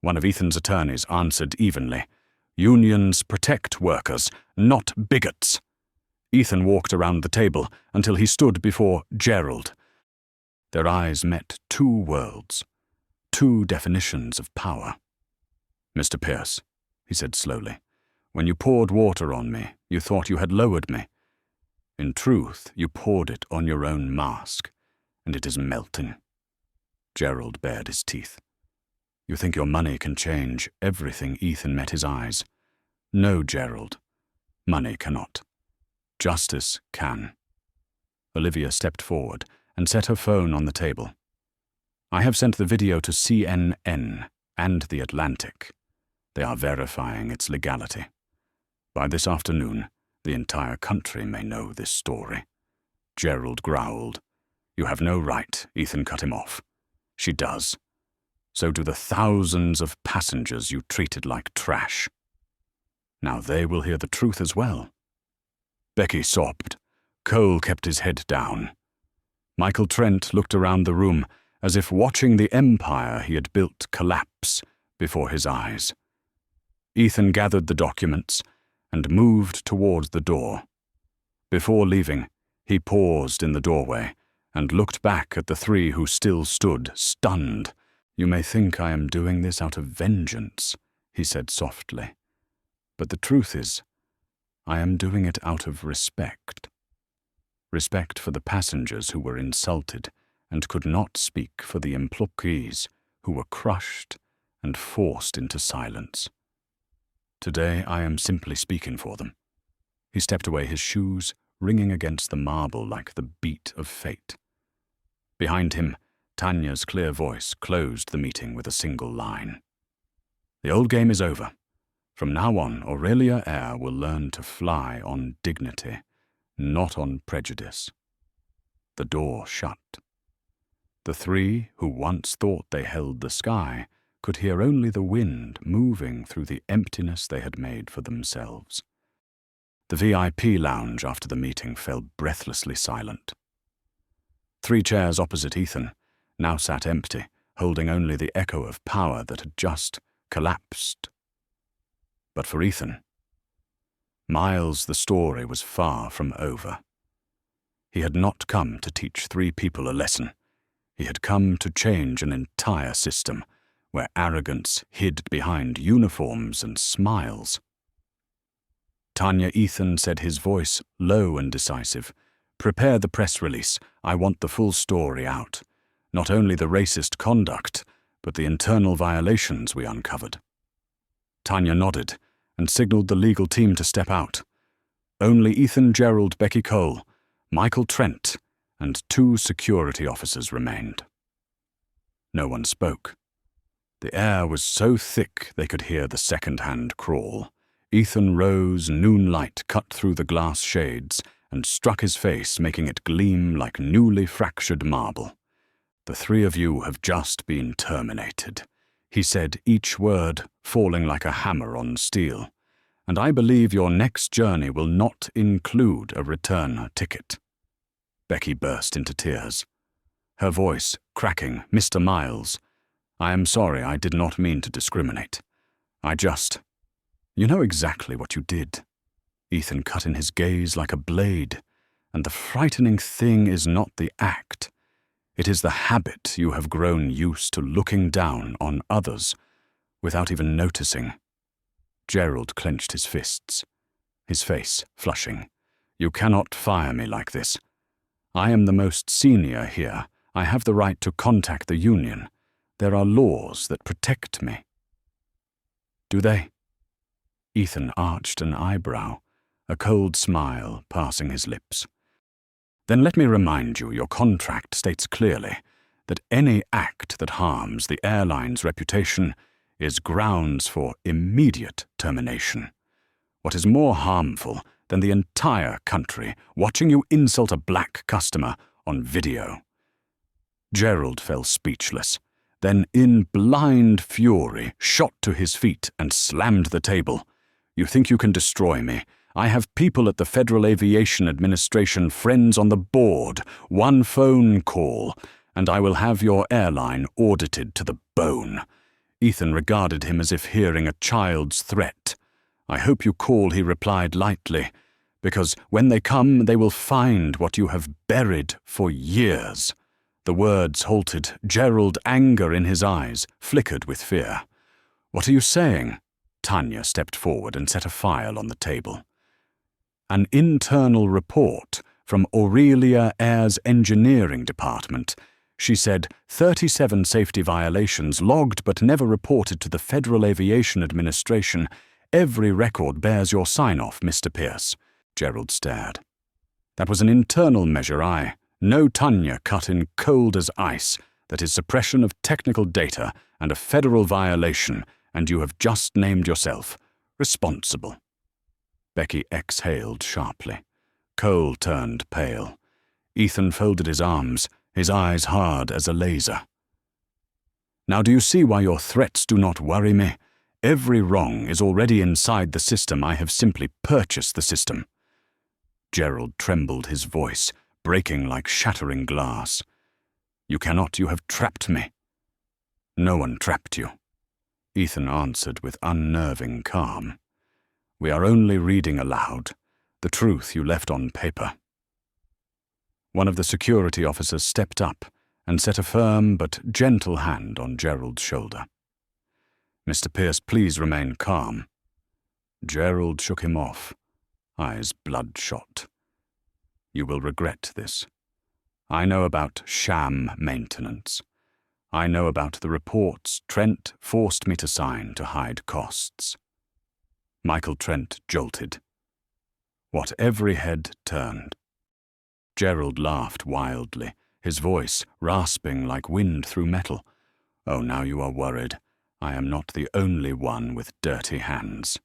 One of Ethan's attorneys answered evenly. Unions protect workers, not bigots. Ethan walked around the table until he stood before Gerald. Their eyes met 2 worlds, 2 definitions of power. Mr. Pierce, he said slowly, when you poured water on me, you thought you had lowered me. In truth, you poured it on your own mask, and it is melting. Gerald bared his teeth. You think your money can change everything? Ethan met his eyes. No, Gerald. Money cannot. Justice can. Olivia stepped forward and set her phone on the table. I have sent the video to CNN and The Atlantic. They are verifying its legality. By this afternoon, the entire country may know this story. Gerald growled. You have no right, Ethan cut him off. She does. so do the thousands of passengers you treated like trash. Now they will hear the truth as well." Becky sobbed. Cole kept his head down. Michael Trent looked around the room as if watching the empire he had built collapse before his eyes. Ethan gathered the documents and moved toward the door. Before leaving, he paused in the doorway and looked back at the three who still stood, stunned. "You may think I am doing this out of vengeance," he said softly. "But the truth is, I am doing it out of respect. Respect for the passengers who were insulted and could not speak, for the employees who were crushed and forced into silence. Today I am simply speaking for them." He stepped away, his shoes ringing against the marble like the beat of fate. Behind him, Tanya's clear voice closed the meeting with a single line. "The old game is over. From now on, Aurelia Air will learn to fly on dignity, not on prejudice." The door shut. The three, who once thought they held the sky, could hear only the wind moving through the emptiness they had made for themselves. The VIP lounge after the meeting fell breathlessly silent. 3 chairs opposite Ethan now sat empty, holding only the echo of power that had just collapsed. But for Ethan, Miles, the story was far from over. He had not come to teach 3 people a lesson. He had come to change an entire system where arrogance hid behind uniforms and smiles. Tanya, Ethan said, his voice low and decisive, "Prepare the press release. I want the full story out. Not only the racist conduct, but the internal violations we uncovered." Tanya nodded and signaled the legal team to step out. Only Ethan, Gerald, Becky Cole, Michael Trent, and 2 security officers remained. No one spoke. The air was so thick they could hear the second-hand crawl. Ethan rose, noonlight cut through the glass shades, and struck his face, making it gleam like newly fractured marble. "The 3 of you have just been terminated," he said, each word falling like a hammer on steel. "And I believe your next journey will not include a return ticket." Becky burst into tears. Her voice cracking, "Mr. Miles, I am sorry, I did not mean to discriminate. You know exactly what you did." Ethan cut in his gaze like a blade. "And the frightening thing is not the act. It is the habit you have grown used to, looking down on others without even noticing." Gerald clenched his fists, his face flushing. "You cannot fire me like this. I am the most senior here. I have the right to contact the union. There are laws that protect me." "Do they?" Ethan arched an eyebrow, a cold smile passing his lips. "Then let me remind you, your contract states clearly that any act that harms the airline's reputation is grounds for immediate termination. What is more harmful than the entire country watching you insult a black customer on video?" Gerald fell speechless, then in blind fury shot to his feet and slammed the table. "You think you can destroy me? I have people at the Federal Aviation Administration, friends on the board, 1 phone call, and I will have your airline audited to the bone." Ethan regarded him as if hearing a child's threat. "I hope you call," he replied lightly, "because when they come, they will find what you have buried for years." The words halted. Gerald, anger in his eyes, flickered with fear. "What are you saying?" Tanya stepped forward and set a file on the table. "An internal report from Aurelia Air's engineering department," she said, 37 safety violations logged but never reported to the Federal Aviation Administration. Every record bears your sign-off, Mr. Pierce." Gerald stared. "That was an internal measure, No, Tanya cut in cold as ice. That is suppression of technical data and a federal violation, and you have just named yourself responsible." Becky exhaled sharply. Cole turned pale. Ethan folded his arms, his eyes hard as a laser. Now do you see why your threats do not worry me? Every wrong is already inside the system. I have simply purchased the system. Gerald trembled, his voice breaking like shattering glass. You cannot, you have trapped me. No one trapped you, Ethan answered with unnerving calm. We are only reading aloud the truth you left on paper. One of the security officers stepped up and set a firm but gentle hand on Gerald's shoulder. Mr. Pierce, please remain calm. Gerald shook him off, eyes bloodshot. You will regret this. I know about sham maintenance. I know about the reports Trent forced me to sign to hide costs. Michael Trent jolted. What every head turned. Gerald laughed wildly, his voice rasping like wind through metal. Oh, now you are worried. I am not the only one with dirty hands.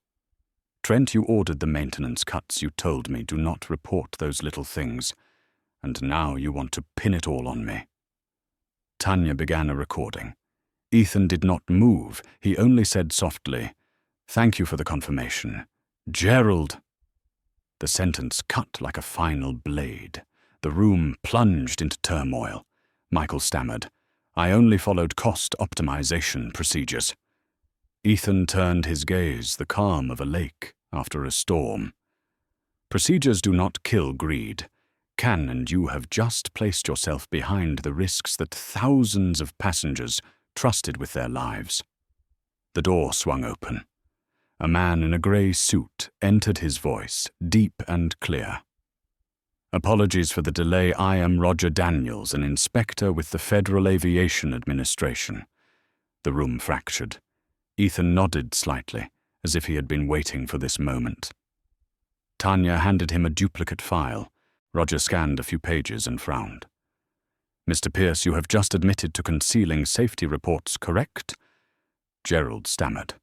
Trent, you ordered the maintenance cuts. You told me, do not report those little things. And now you want to pin it all on me. Tanya began a recording. Ethan did not move. He only said softly, Thank you for the confirmation. Gerald. The sentence cut like a final blade. The room plunged into turmoil. Michael stammered, I only followed cost optimization procedures. Ethan turned his gaze, the calm of a lake after a storm. Procedures do not kill greed. Can and you have just placed yourself behind the risks that thousands of passengers trusted with their lives. The door swung open. A man in a grey suit entered, his voice deep and clear. Apologies for the delay. I am Roger Daniels, an inspector with the Federal Aviation Administration. The room fractured. Ethan nodded slightly, as if he had been waiting for this moment. Tanya handed him a duplicate file. Roger scanned a few pages and frowned. Mr. Pierce, you have just admitted to concealing safety reports, correct? Gerald stammered.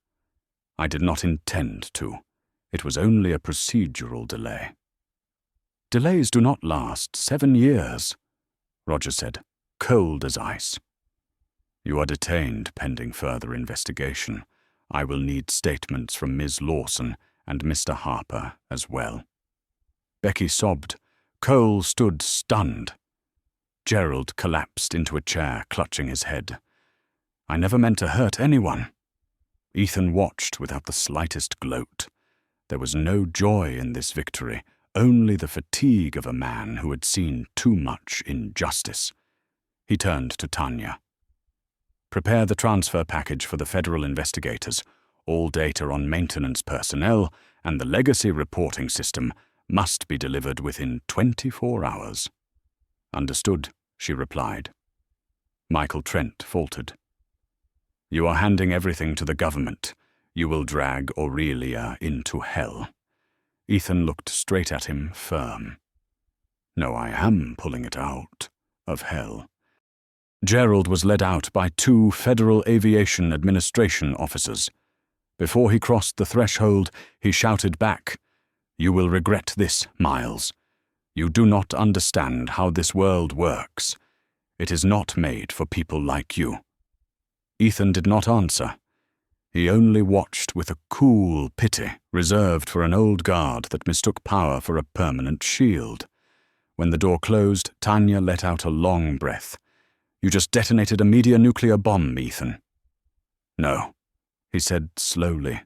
I did not intend to. It was only a procedural delay. Delays do not last 7 years, Roger said, cold as ice. You are detained pending further investigation. I will need statements from Ms. Lawson and Mr. Harper as well. Becky sobbed. Cole stood stunned. Gerald collapsed into a chair, clutching his head. I never meant to hurt anyone. Ethan watched without the slightest gloat. There was no joy in this victory, only the fatigue of a man who had seen too much injustice. He turned to Tanya. Prepare the transfer package for the federal investigators. All data on maintenance personnel and the legacy reporting system must be delivered within 24 hours. Understood, she replied. Michael Trent faltered. You are handing everything to the government. You will drag Aurelia into hell. Ethan looked straight at him, firm. No, I am pulling it out of hell. Gerald was led out by 2 Federal Aviation Administration officers. Before he crossed the threshold, he shouted back, You will regret this, Miles. You do not understand how this world works. It is not made for people like you. Ethan did not answer. He only watched with a cool pity reserved for an old guard that mistook power for a permanent shield. When the door closed, Tanya let out a long breath. You just detonated a nuclear bomb, Ethan. No, he said slowly.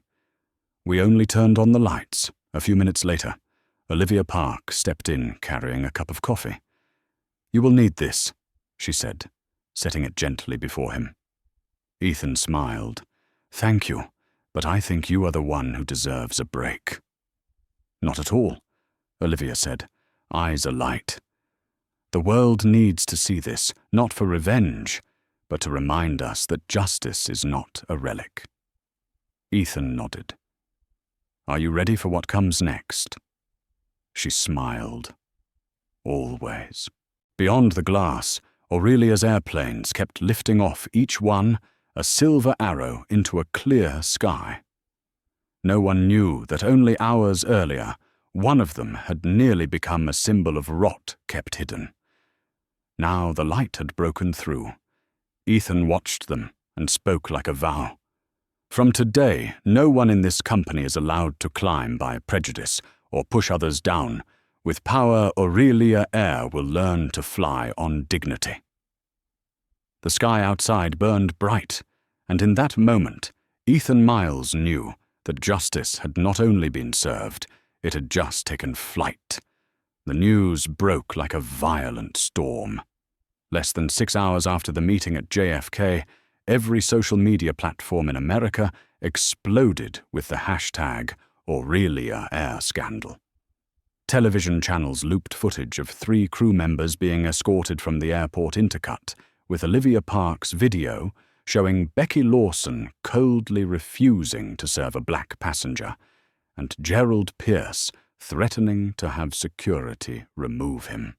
We only turned on the lights. A few minutes later, Olivia Park stepped in carrying a cup of coffee. You will need this, she said, setting it gently before him. Ethan smiled. Thank you, but I think you are the one who deserves a break. Not at all, Olivia said, eyes alight. The world needs to see this, not for revenge, but to remind us that justice is not a relic. Ethan nodded. Are you ready for what comes next? She smiled. Always. Beyond the glass, Aurelia's airplanes kept lifting off, each one a silver arrow into a clear sky. No one knew that only hours earlier, one of them had nearly become a symbol of rot kept hidden. Now the light had broken through. Ethan watched them, and spoke like a vow. "From today, no one in this company is allowed to climb by prejudice or push others down. With power, Aurelia Air will learn to fly on dignity." The sky outside burned bright, and in that moment, Ethan Miles knew that justice had not only been served, it had just taken flight. The news broke like a violent storm. Less than 6 hours after the meeting at JFK, every social media platform in America exploded with the hashtag Aurelia Air Scandal. Television channels looped footage of 3 crew members being escorted from the airport intercut, with Olivia Park's video showing Becky Lawson coldly refusing to serve a black passenger, and Gerald Pierce threatening to have security remove him.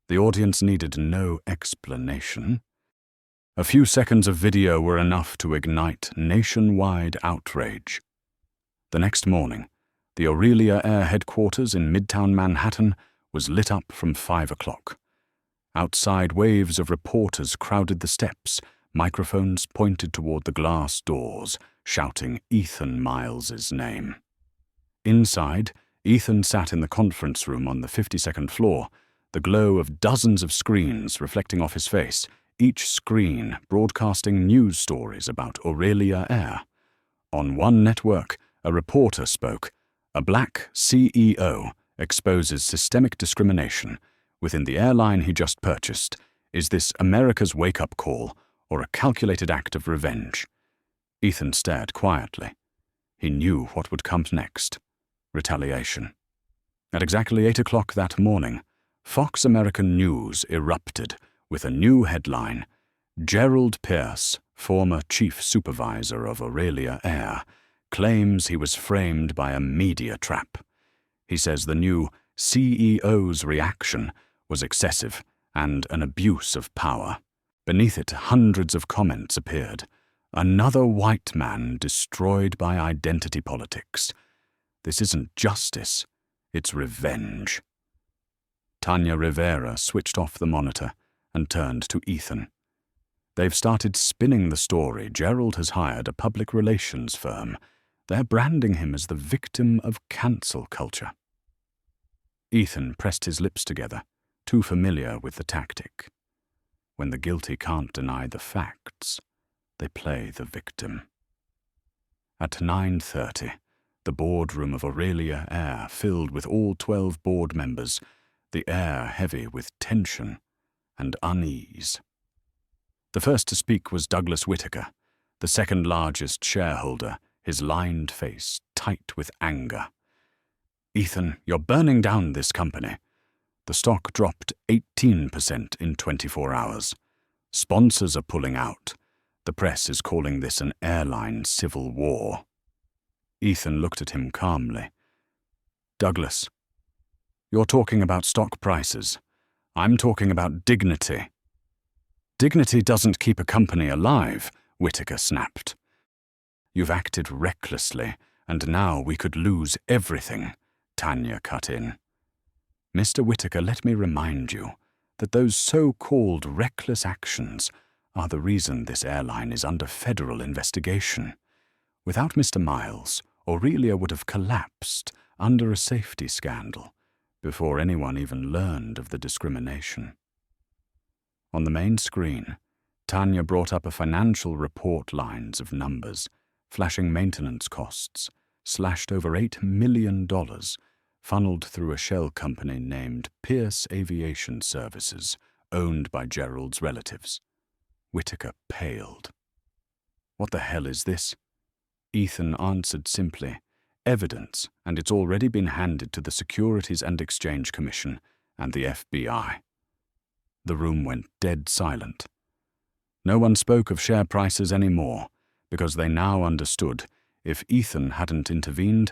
The audience needed no explanation. A few seconds of video were enough to ignite nationwide outrage. The next morning, the Aurelia Air headquarters in Midtown Manhattan was lit up from 5 o'clock. Outside, waves of reporters crowded the steps, microphones pointed toward the glass doors, shouting Ethan Miles's name. Inside, Ethan sat in the conference room on the 52nd floor, the glow of dozens of screens reflecting off his face, each screen broadcasting news stories about Aurelia Air. On one network, a reporter spoke. "A black CEO exposes systemic discrimination within the airline he just purchased. Is this America's wake-up call or a calculated act of revenge?" Ethan stared quietly. He knew what would come next. Retaliation. At exactly 8 o'clock that morning, Fox American News erupted with a new headline: "Gerald Pierce, former chief supervisor of Aurelia Air, claims he was framed by a media trap. He says the new CEO's reaction was excessive and an abuse of power." Beneath it, hundreds of comments appeared. "Another white man destroyed by identity politics. This isn't justice, it's revenge." Tanya Rivera switched off the monitor and turned to Ethan. "They've started spinning the story. Gerald has hired a public relations firm. They're branding him as the victim of cancel culture." Ethan pressed his lips together, too familiar with the tactic. When the guilty can't deny the facts, they play the victim. At 9:30, the boardroom of Aurelia Air filled with all 12 board members, the air heavy with tension and unease. The first to speak was Douglas Whitaker, the second largest shareholder, his lined face tight with anger. "Ethan, you're burning down this company. The stock dropped 18% in 24 hours. Sponsors are pulling out. The press is calling this an airline civil war." Ethan looked at him calmly. "Douglas, you're talking about stock prices. I'm talking about dignity." "Dignity doesn't keep a company alive," Whitaker snapped. "You've acted recklessly, and now we could lose everything," Tanya cut in. "Mr. Whitaker, let me remind you that those so-called reckless actions are the reason this airline is under federal investigation. Without Mr. Miles, Aurelia would have collapsed under a safety scandal before anyone even learned of the discrimination." On the main screen, Tanya brought up a financial report, lines of numbers, flashing maintenance costs, slashed over $8 million, funneled through a shell company named Pierce Aviation Services, owned by Gerald's relatives. Whitaker paled. "What the hell is this?" Ethan answered simply, "Evidence, and it's already been handed to the Securities and Exchange Commission and the FBI." The room went dead silent. No one spoke of share prices anymore, because they now understood if Ethan hadn't intervened,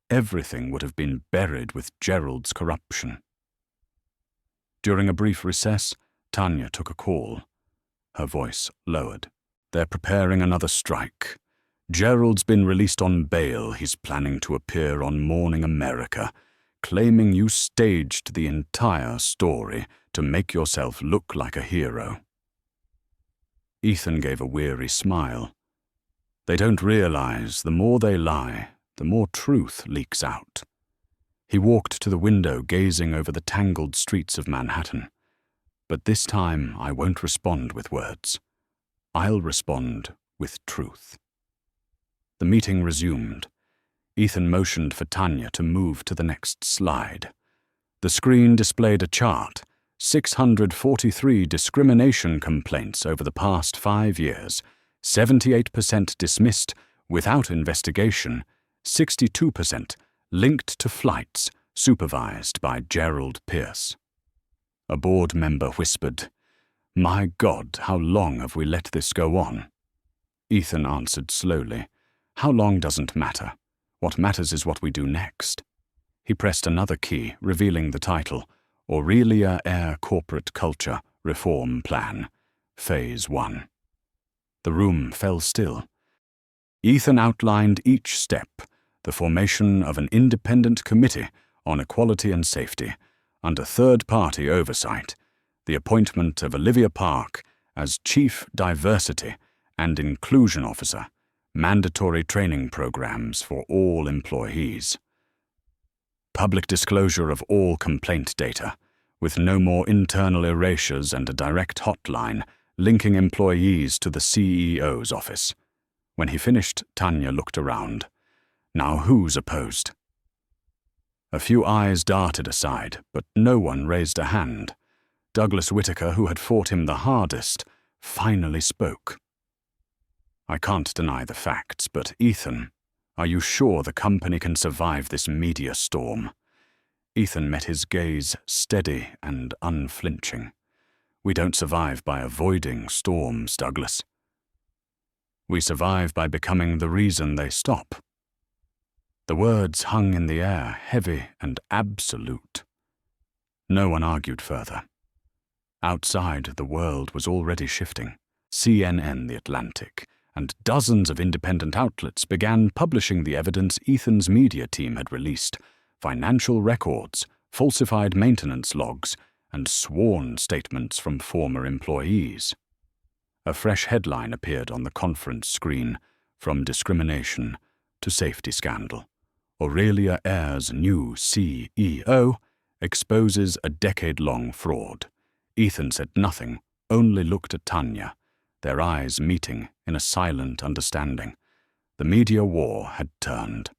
everything would have been buried with Gerald's corruption. During a brief recess, Tanya took a call. Her voice lowered. "They're preparing another strike. Gerald's been released on bail. He's planning to appear on Morning America, claiming you staged the entire story to make yourself look like a hero." Ethan gave a weary smile. They don't realize the more they lie, the more truth leaks out. He walked to the window, gazing over the tangled streets of Manhattan. But this time I won't respond with words. I'll respond with truth. The meeting resumed. Ethan motioned for Tanya to move to the next slide. The screen displayed a chart, 643 discrimination complaints over the past 5 years, 78% dismissed without investigation, 62% linked to flights supervised by Gerald Pierce. A board member whispered, "My God, how long have we let this go on?" Ethan answered slowly, "How long doesn't matter. What matters is what we do next." He pressed another key, revealing the title, Aurelia Air Corporate Culture Reform Plan, Phase 1. The room fell still. Ethan outlined each step, the formation of an independent committee on equality and safety, under third-party oversight, the appointment of Olivia Park as Chief Diversity and Inclusion Officer, mandatory training programs for all employees, public disclosure of all complaint data, with no more internal erasures and a direct hotline linking employees to the CEO's office. When he finished, Tanya looked around. Now who's opposed? A few eyes darted aside, but no one raised a hand. Douglas Whitaker, who had fought him the hardest, finally spoke. "I can't deny the facts, but Ethan, are you sure the company can survive this media storm?" Ethan met his gaze steady and unflinching. "We don't survive by avoiding storms, Douglas. We survive by becoming the reason they stop." The words hung in the air, heavy and absolute. No one argued further. Outside, the world was already shifting. CNN, The Atlantic, and dozens of independent outlets began publishing the evidence Ethan's media team had released: financial records, falsified maintenance logs, and sworn statements from former employees. A fresh headline appeared on the conference screen: "From discrimination to safety scandal. Aurelia Air's new CEO exposes a decade-long fraud." Ethan said nothing, only looked at Tanya, their eyes meeting in a silent understanding. The media war had turned.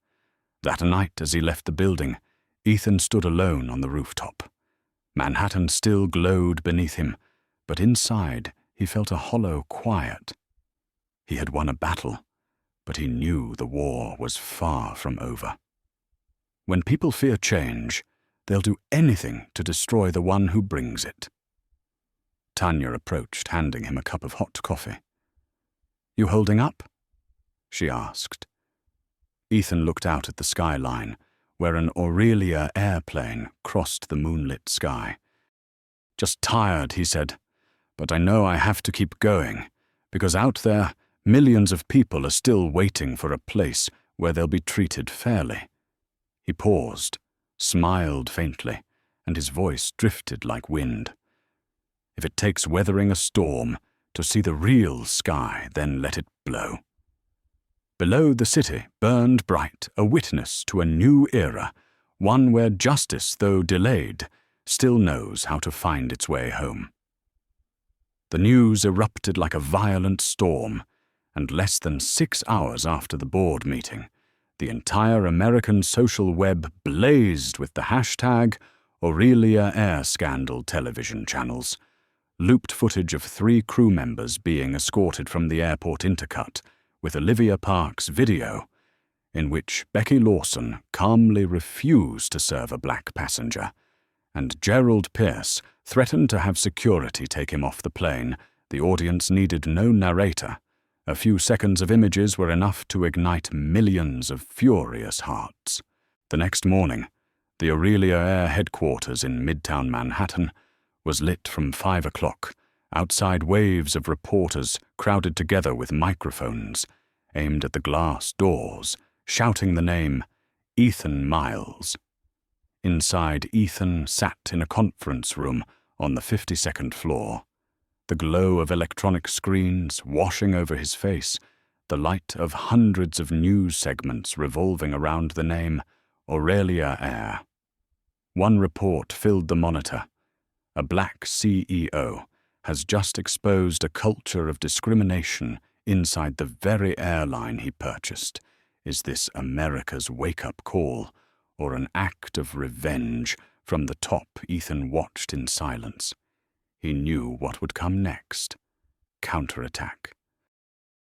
That night, as he left the building, Ethan stood alone on the rooftop. Manhattan still glowed beneath him, but inside he felt a hollow quiet. He had won a battle, but he knew the war was far from over. When people fear change, they'll do anything to destroy the one who brings it. Tanya approached, handing him a cup of hot coffee. "You holding up?" she asked. Ethan looked out at the skyline, where an Aurelia airplane crossed the moonlit sky. "Just tired," he said, "but I know I have to keep going, because out there, millions of people are still waiting for a place where they'll be treated fairly." He paused, smiled faintly, and his voice drifted like wind. "If it takes weathering a storm to see the real sky, then let it blow." Below the city burned bright, a witness to a new era, one where justice, though delayed, still knows how to find its way home. The news erupted like a violent storm, and less than 6 hours after the board meeting, the entire American social web blazed with the hashtag Aurelia Air Scandal television channels. Looped footage of 3 crew members being escorted from the airport intercut, with Olivia Park's video, in which Becky Lawson calmly refused to serve a black passenger, and Gerald Pierce threatened to have security take him off the plane. The audience needed no narrator. A few seconds of images were enough to ignite millions of furious hearts. The next morning, the Aurelia Air headquarters in Midtown Manhattan was lit from 5 o'clock. Outside, waves of reporters crowded together with microphones aimed at the glass doors, shouting the name Ethan Miles. Inside, Ethan sat in a conference room on the 52nd floor. the glow of electronic screens washing over his face, the light of hundreds of news segments revolving around the name Aurelia Air. One report filled the monitor. A black CEO has just exposed a culture of discrimination inside the very airline he purchased. Is this America's wake-up call, or an act of revenge from the top? Ethan watched in silence. He knew what would come next. Counterattack.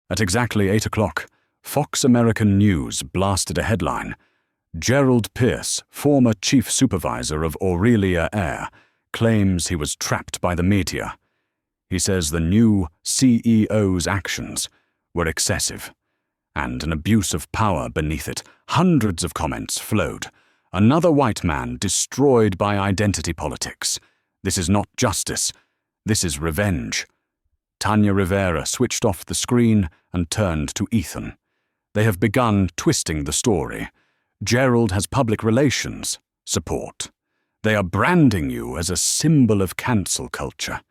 At exactly 8 o'clock, Fox American News blasted a headline. Gerald Pierce, former chief supervisor of Aurelia Air, claims he was trapped by the media. He says the new CEO's actions were excessive, and an abuse of power beneath it. Hundreds of comments flowed. Another white man destroyed by identity politics. This is not justice. This is revenge. Tanya Rivera switched off the screen and turned to Ethan. They have begun twisting the story. Gerald has public relations support. They are branding you as a symbol of cancel culture.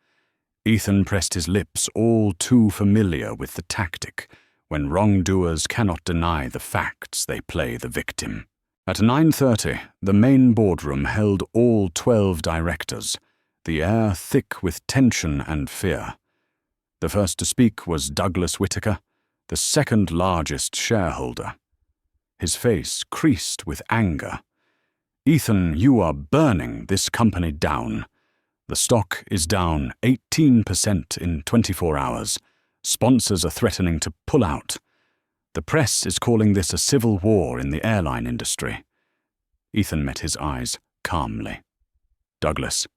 Ethan pressed his lips, all too familiar with the tactic. When wrongdoers cannot deny the facts, they play the victim. At 9:30, the main boardroom held all 12 directors, the air thick with tension and fear. The first to speak was Douglas Whitaker, the second largest shareholder. His face creased with anger. Ethan, you are burning this company down. The stock is down 18% in 24 hours. Sponsors are threatening to pull out. The press is calling this a civil war in the airline industry. Ethan met his eyes calmly. Douglas,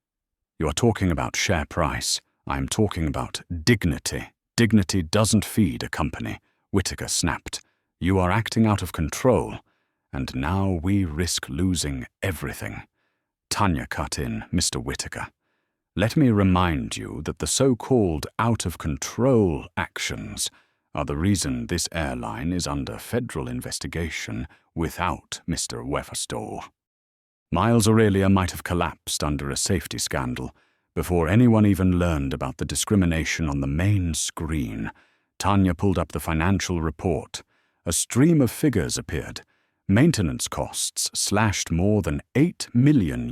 you are talking about share price. I am talking about dignity. Dignity doesn't feed a company. Whitaker snapped. You are acting out of control, and now we risk losing everything. Tanya cut in. Mr. Whitaker, let me remind you that the so-called out-of-control actions are the reason this airline is under federal investigation without Mr. Weferstall. Miles Aurelia might have collapsed under a safety scandal before anyone even learned about the discrimination on the main screen. Tanya pulled up the financial report. A stream of figures appeared. Maintenance costs slashed more than $8 million,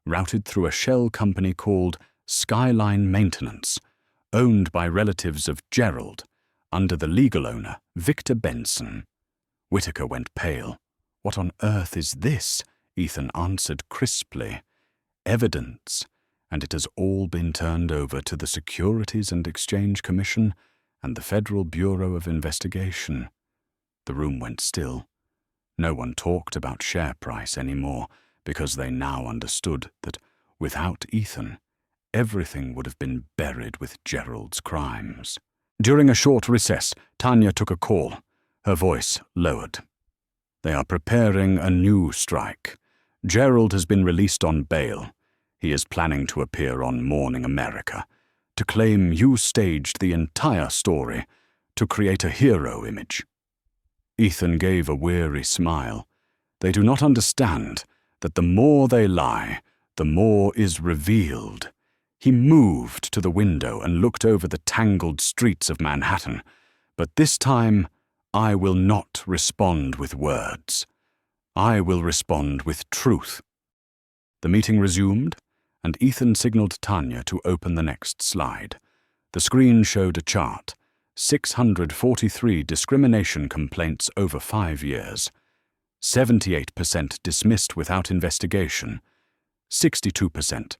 routed through a shell company called Skyline Maintenance, owned by relatives of Gerald, under the legal owner, Victor Benson. Whitaker went pale. What on earth is this? Ethan answered crisply. Evidence, and it has all been turned over to the Securities and Exchange Commission and the Federal Bureau of Investigation. The room went still. No one talked about share price anymore, because they now understood that without Ethan, everything would have been buried with Gerald's crimes. During a short recess, Tanya took a call. Her voice lowered. They are preparing a new strike. Gerald has been released on bail. He is planning to appear on Morning America, to claim you staged the entire story, to create a hero image. Ethan gave a weary smile. They do not understand that the more they lie, the more is revealed. He moved to the window and looked over the tangled streets of Manhattan. But this time, I will not respond with words. I will respond with truth. The meeting resumed, and Ethan signaled Tanya to open the next slide. The screen showed a chart. 643 discrimination complaints over 5 years. 78% dismissed without investigation. 62%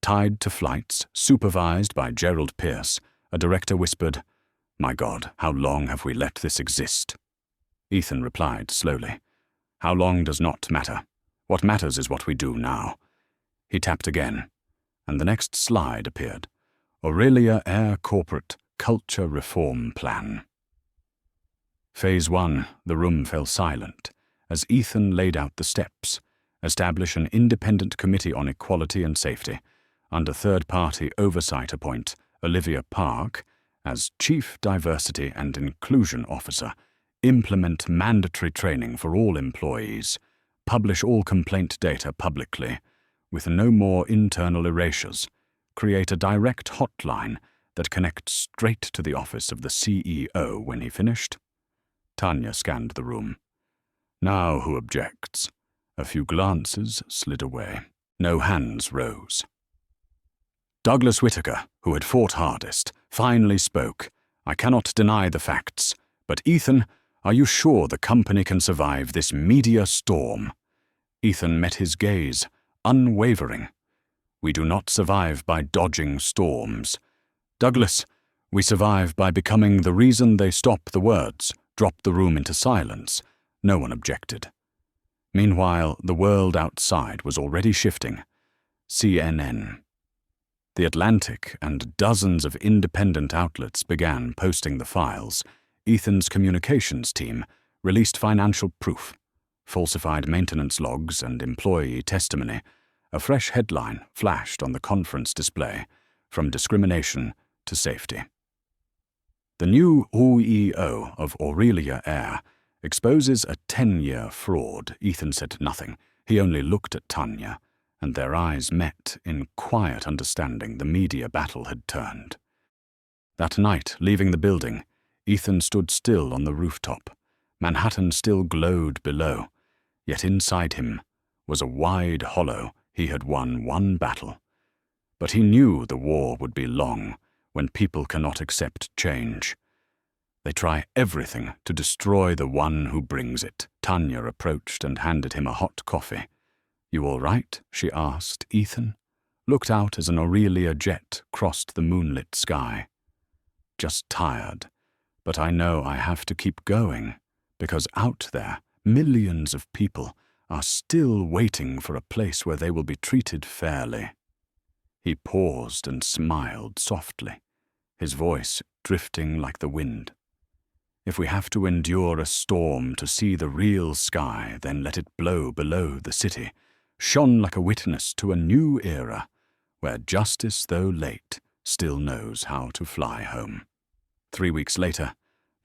tied to flights supervised by Gerald Pierce. A director whispered, "My God, how long have we let this exist?" Ethan replied slowly, "How long does not matter. What matters is what we do now." He tapped again, and the next slide appeared. Aurelia Air Corporate Culture Reform Plan. Phase 1, the room fell silent as Ethan laid out the steps. Establish an independent committee on equality and safety. Under third-party oversight appoint Olivia Park as Chief Diversity and Inclusion Officer. Implement mandatory training for all employees. Publish all complaint data publicly, with no more internal erasures. create a direct hotline that connects straight to the office of the CEO when he finished. Tanya scanned the room. Now who objects? A few glances slid away. No hands rose. Douglas Whittaker, who had fought hardest, finally spoke. I cannot deny the facts, but Ethan, are you sure the company can survive this media storm? Ethan met his gaze, unwavering. We do not survive by dodging storms. Douglas, we survive by becoming the reason they stop the words, drop the room into silence. No one objected. Meanwhile, the world outside was already shifting. CNN. The Atlantic and dozens of independent outlets began posting the files. Ethan's communications team released financial proof, falsified maintenance logs and employee testimony. A fresh headline flashed on the conference display, from discrimination to safety. The new CEO of Aurelia Air exposes a 10-year fraud. Ethan said nothing. He only looked at Tanya, and their eyes met in quiet understanding. The media battle had turned. That night, leaving the building, Ethan stood still on the rooftop. Manhattan still glowed below, yet inside him was a wide hollow. He had won one battle. But he knew the war would be long when people cannot accept change. They try everything to destroy the one who brings it. Tanya approached and handed him a hot coffee. You all right? She asked. Ethan looked out as an Aurelia jet crossed the moonlit sky. Just tired, but I know I have to keep going, because out there, millions of people are still waiting for a place where they will be treated fairly. He paused and smiled softly, his voice drifting like the wind. If we have to endure a storm to see the real sky, then let it blow below the city, shone like a witness to a new era, where justice, though late, still knows how to fly home. 3 weeks later,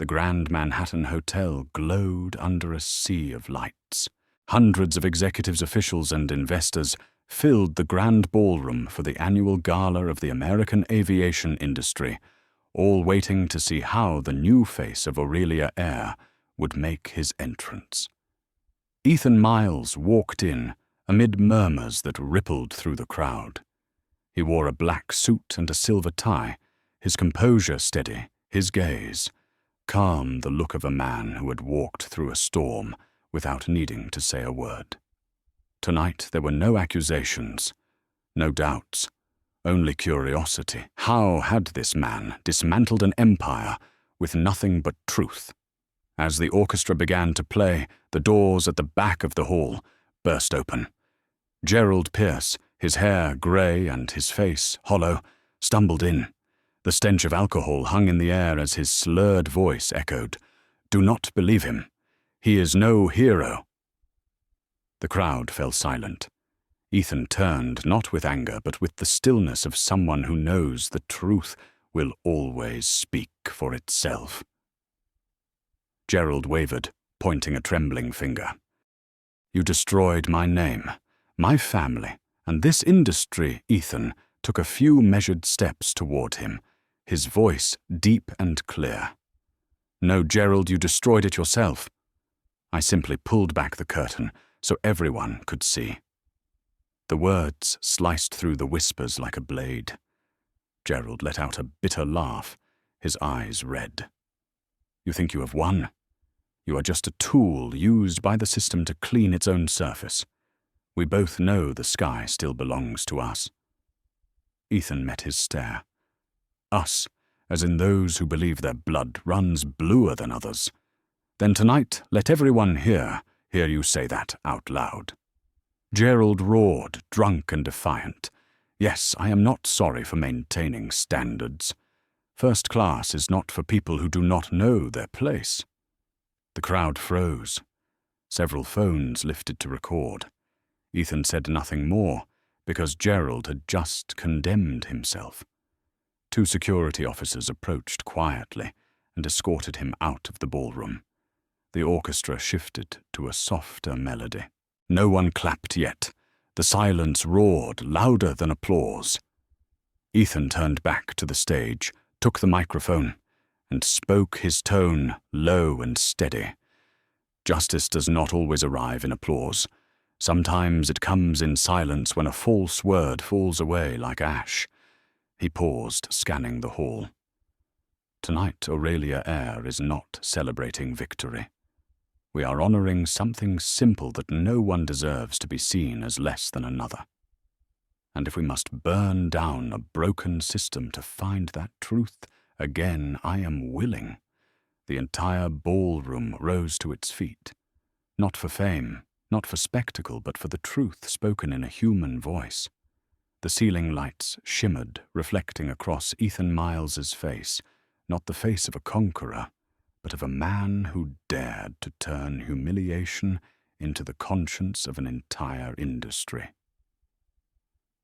the Grand Manhattan Hotel glowed under a sea of lights. Hundreds of executives, officials, and investors filled the grand ballroom for the annual gala of the American aviation industry, all waiting to see how the new face of Aurelia Air would make his entrance. Ethan Miles walked in amid murmurs that rippled through the crowd. He wore a black suit and a silver tie, his composure steady, his gaze calm, the look of a man who had walked through a storm without needing to say a word. Tonight there were no accusations, no doubts, only curiosity. How had this man dismantled an empire with nothing but truth? As the orchestra began to play, the doors at the back of the hall burst open. Gerald Pierce, his hair grey and his face hollow, stumbled in. The stench of alcohol hung in the air as his slurred voice echoed, "Do not believe him. He is no hero." The crowd fell silent. Ethan turned, not with anger, but with the stillness of someone who knows the truth will always speak for itself. Gerald wavered, pointing a trembling finger. "You destroyed my name, my family, and this industry." Ethan took a few measured steps toward him, his voice deep and clear. "No, Gerald, you destroyed it yourself. I simply pulled back the curtain so everyone could see." The words sliced through the whispers like a blade. Gerald let out a bitter laugh, his eyes red. "You think you have won? You are just a tool used by the system to clean its own surface. We both know the sky still belongs to us." Ethan met his stare. Us, as in those who believe their blood runs bluer than others. "Then tonight, let everyone hear you say that out loud." Gerald roared, drunk and defiant. "Yes, I am not sorry for maintaining standards. First class is not for people who do not know their place." The crowd froze. Several phones lifted to record. Ethan said nothing more, because Gerald had just condemned himself. 2 security officers approached quietly and escorted him out of the ballroom. The orchestra shifted to a softer melody. No one clapped yet. The silence roared louder than applause. Ethan turned back to the stage, took the microphone, and spoke, his tone low and steady. Justice does not always arrive in applause. Sometimes it comes in silence when a false word falls away like ash. He paused, scanning the hall. Tonight, Aurelia Eyre is not celebrating victory. We are honoring something simple that no one deserves to be seen as less than another. And if we must burn down a broken system to find that truth, again, I am willing. The entire ballroom rose to its feet. Not for fame, not for spectacle, but for the truth spoken in a human voice. The ceiling lights shimmered, reflecting across Ethan Miles's face, not the face of a conqueror, but of a man who dared to turn humiliation into the conscience of an entire industry.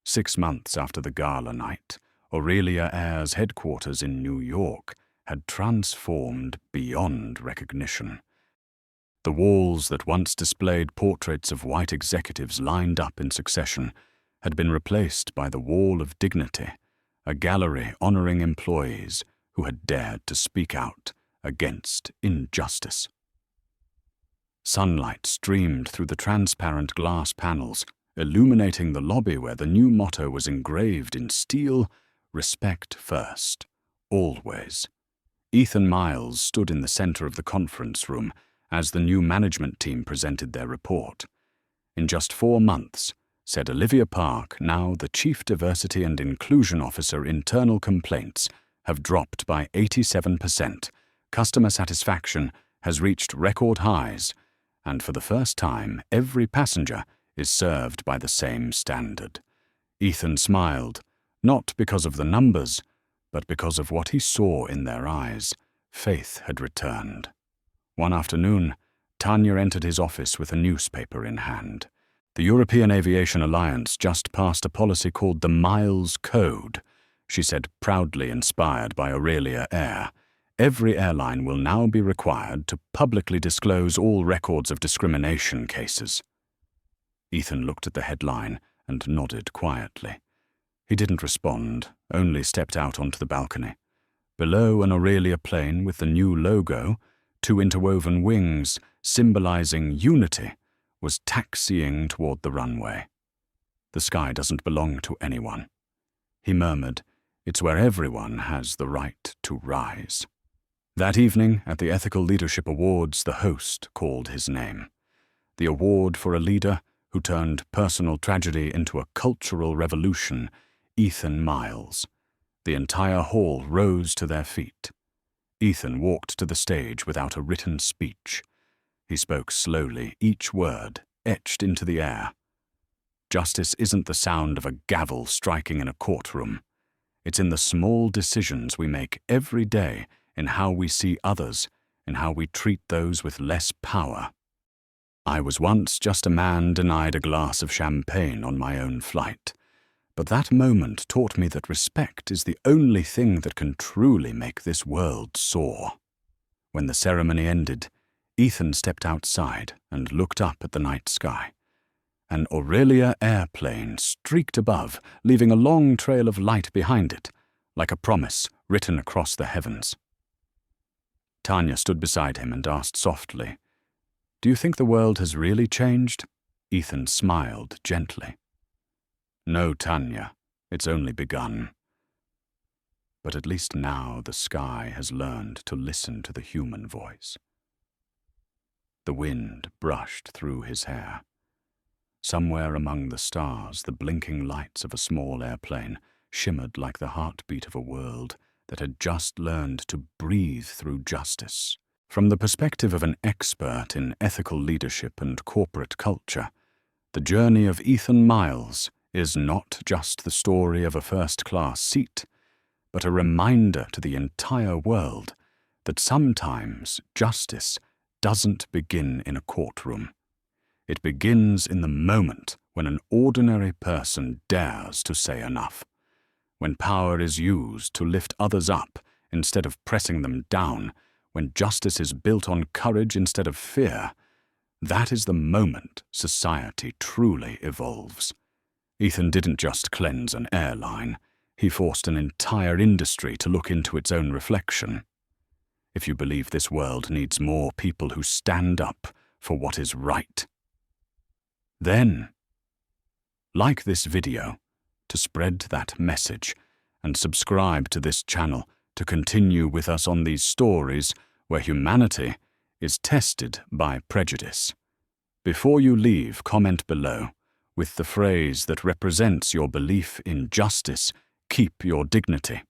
6 months after the gala night, Aurelia Eyre's headquarters in New York had transformed beyond recognition. The walls that once displayed portraits of white executives lined up in succession had been replaced by the Wall of Dignity, a gallery honoring employees who had dared to speak out against injustice. Sunlight streamed through the transparent glass panels, illuminating the lobby where the new motto was engraved in steel: "Respect first, always." Ethan Miles stood in the center of the conference room as the new management team presented their report. In just 4 months, said Olivia Park, now the Chief Diversity and Inclusion Officer, internal complaints have dropped by 87%. Customer satisfaction has reached record highs, and for the first time, every passenger is served by the same standard. Ethan smiled, not because of the numbers, but because of what he saw in their eyes. Faith had returned. One afternoon, Tanya entered his office with a newspaper in hand. The European Aviation Alliance just passed a policy called the Miles Code, she said, proudly inspired by Aurelia Eyre. Every airline will now be required to publicly disclose all records of discrimination cases. Ethan looked at the headline and nodded quietly. He didn't respond, only stepped out onto the balcony. Below an Aurelia plane with the new logo, 2 interwoven wings symbolizing unity, was taxiing toward the runway. The sky doesn't belong to anyone. He murmured, it's where everyone has the right to rise. That evening, at the Ethical Leadership Awards, the host called his name. The award for a leader who turned personal tragedy into a cultural revolution, Ethan Miles. The entire hall rose to their feet. Ethan walked to the stage without a written speech. He spoke slowly, each word etched into the air. Justice isn't the sound of a gavel striking in a courtroom. It's in the small decisions we make every day, in how we see others, in how we treat those with less power. I was once just a man denied a glass of champagne on my own flight. But that moment taught me that respect is the only thing that can truly make this world soar. When the ceremony ended, Ethan stepped outside and looked up at the night sky. An Aurelia airplane streaked above, leaving a long trail of light behind it, like a promise written across the heavens. Tanya stood beside him and asked softly, "Do you think the world has really changed?" Ethan smiled gently. "No, Tanya, it's only begun. But at least now the sky has learned to listen to the human voice." The wind brushed through his hair. Somewhere among the stars, the blinking lights of a small airplane shimmered like the heartbeat of a world that had just learned to breathe through justice. From the perspective of an expert in ethical leadership and corporate culture, the journey of Ethan Miles is not just the story of a first-class seat, but a reminder to the entire world that sometimes justice doesn't begin in a courtroom. It begins in the moment when an ordinary person dares to say enough, when power is used to lift others up instead of pressing them down, when justice is built on courage instead of fear. That is the moment society truly evolves. Ethan didn't just cleanse an airline. He forced an entire industry to look into its own reflection. If you believe this world needs more people who stand up for what is right, then like this video to spread that message and subscribe to this channel to continue with us on these stories where humanity is tested by prejudice. Before you leave, comment below with the phrase that represents your belief in justice. Keep your dignity.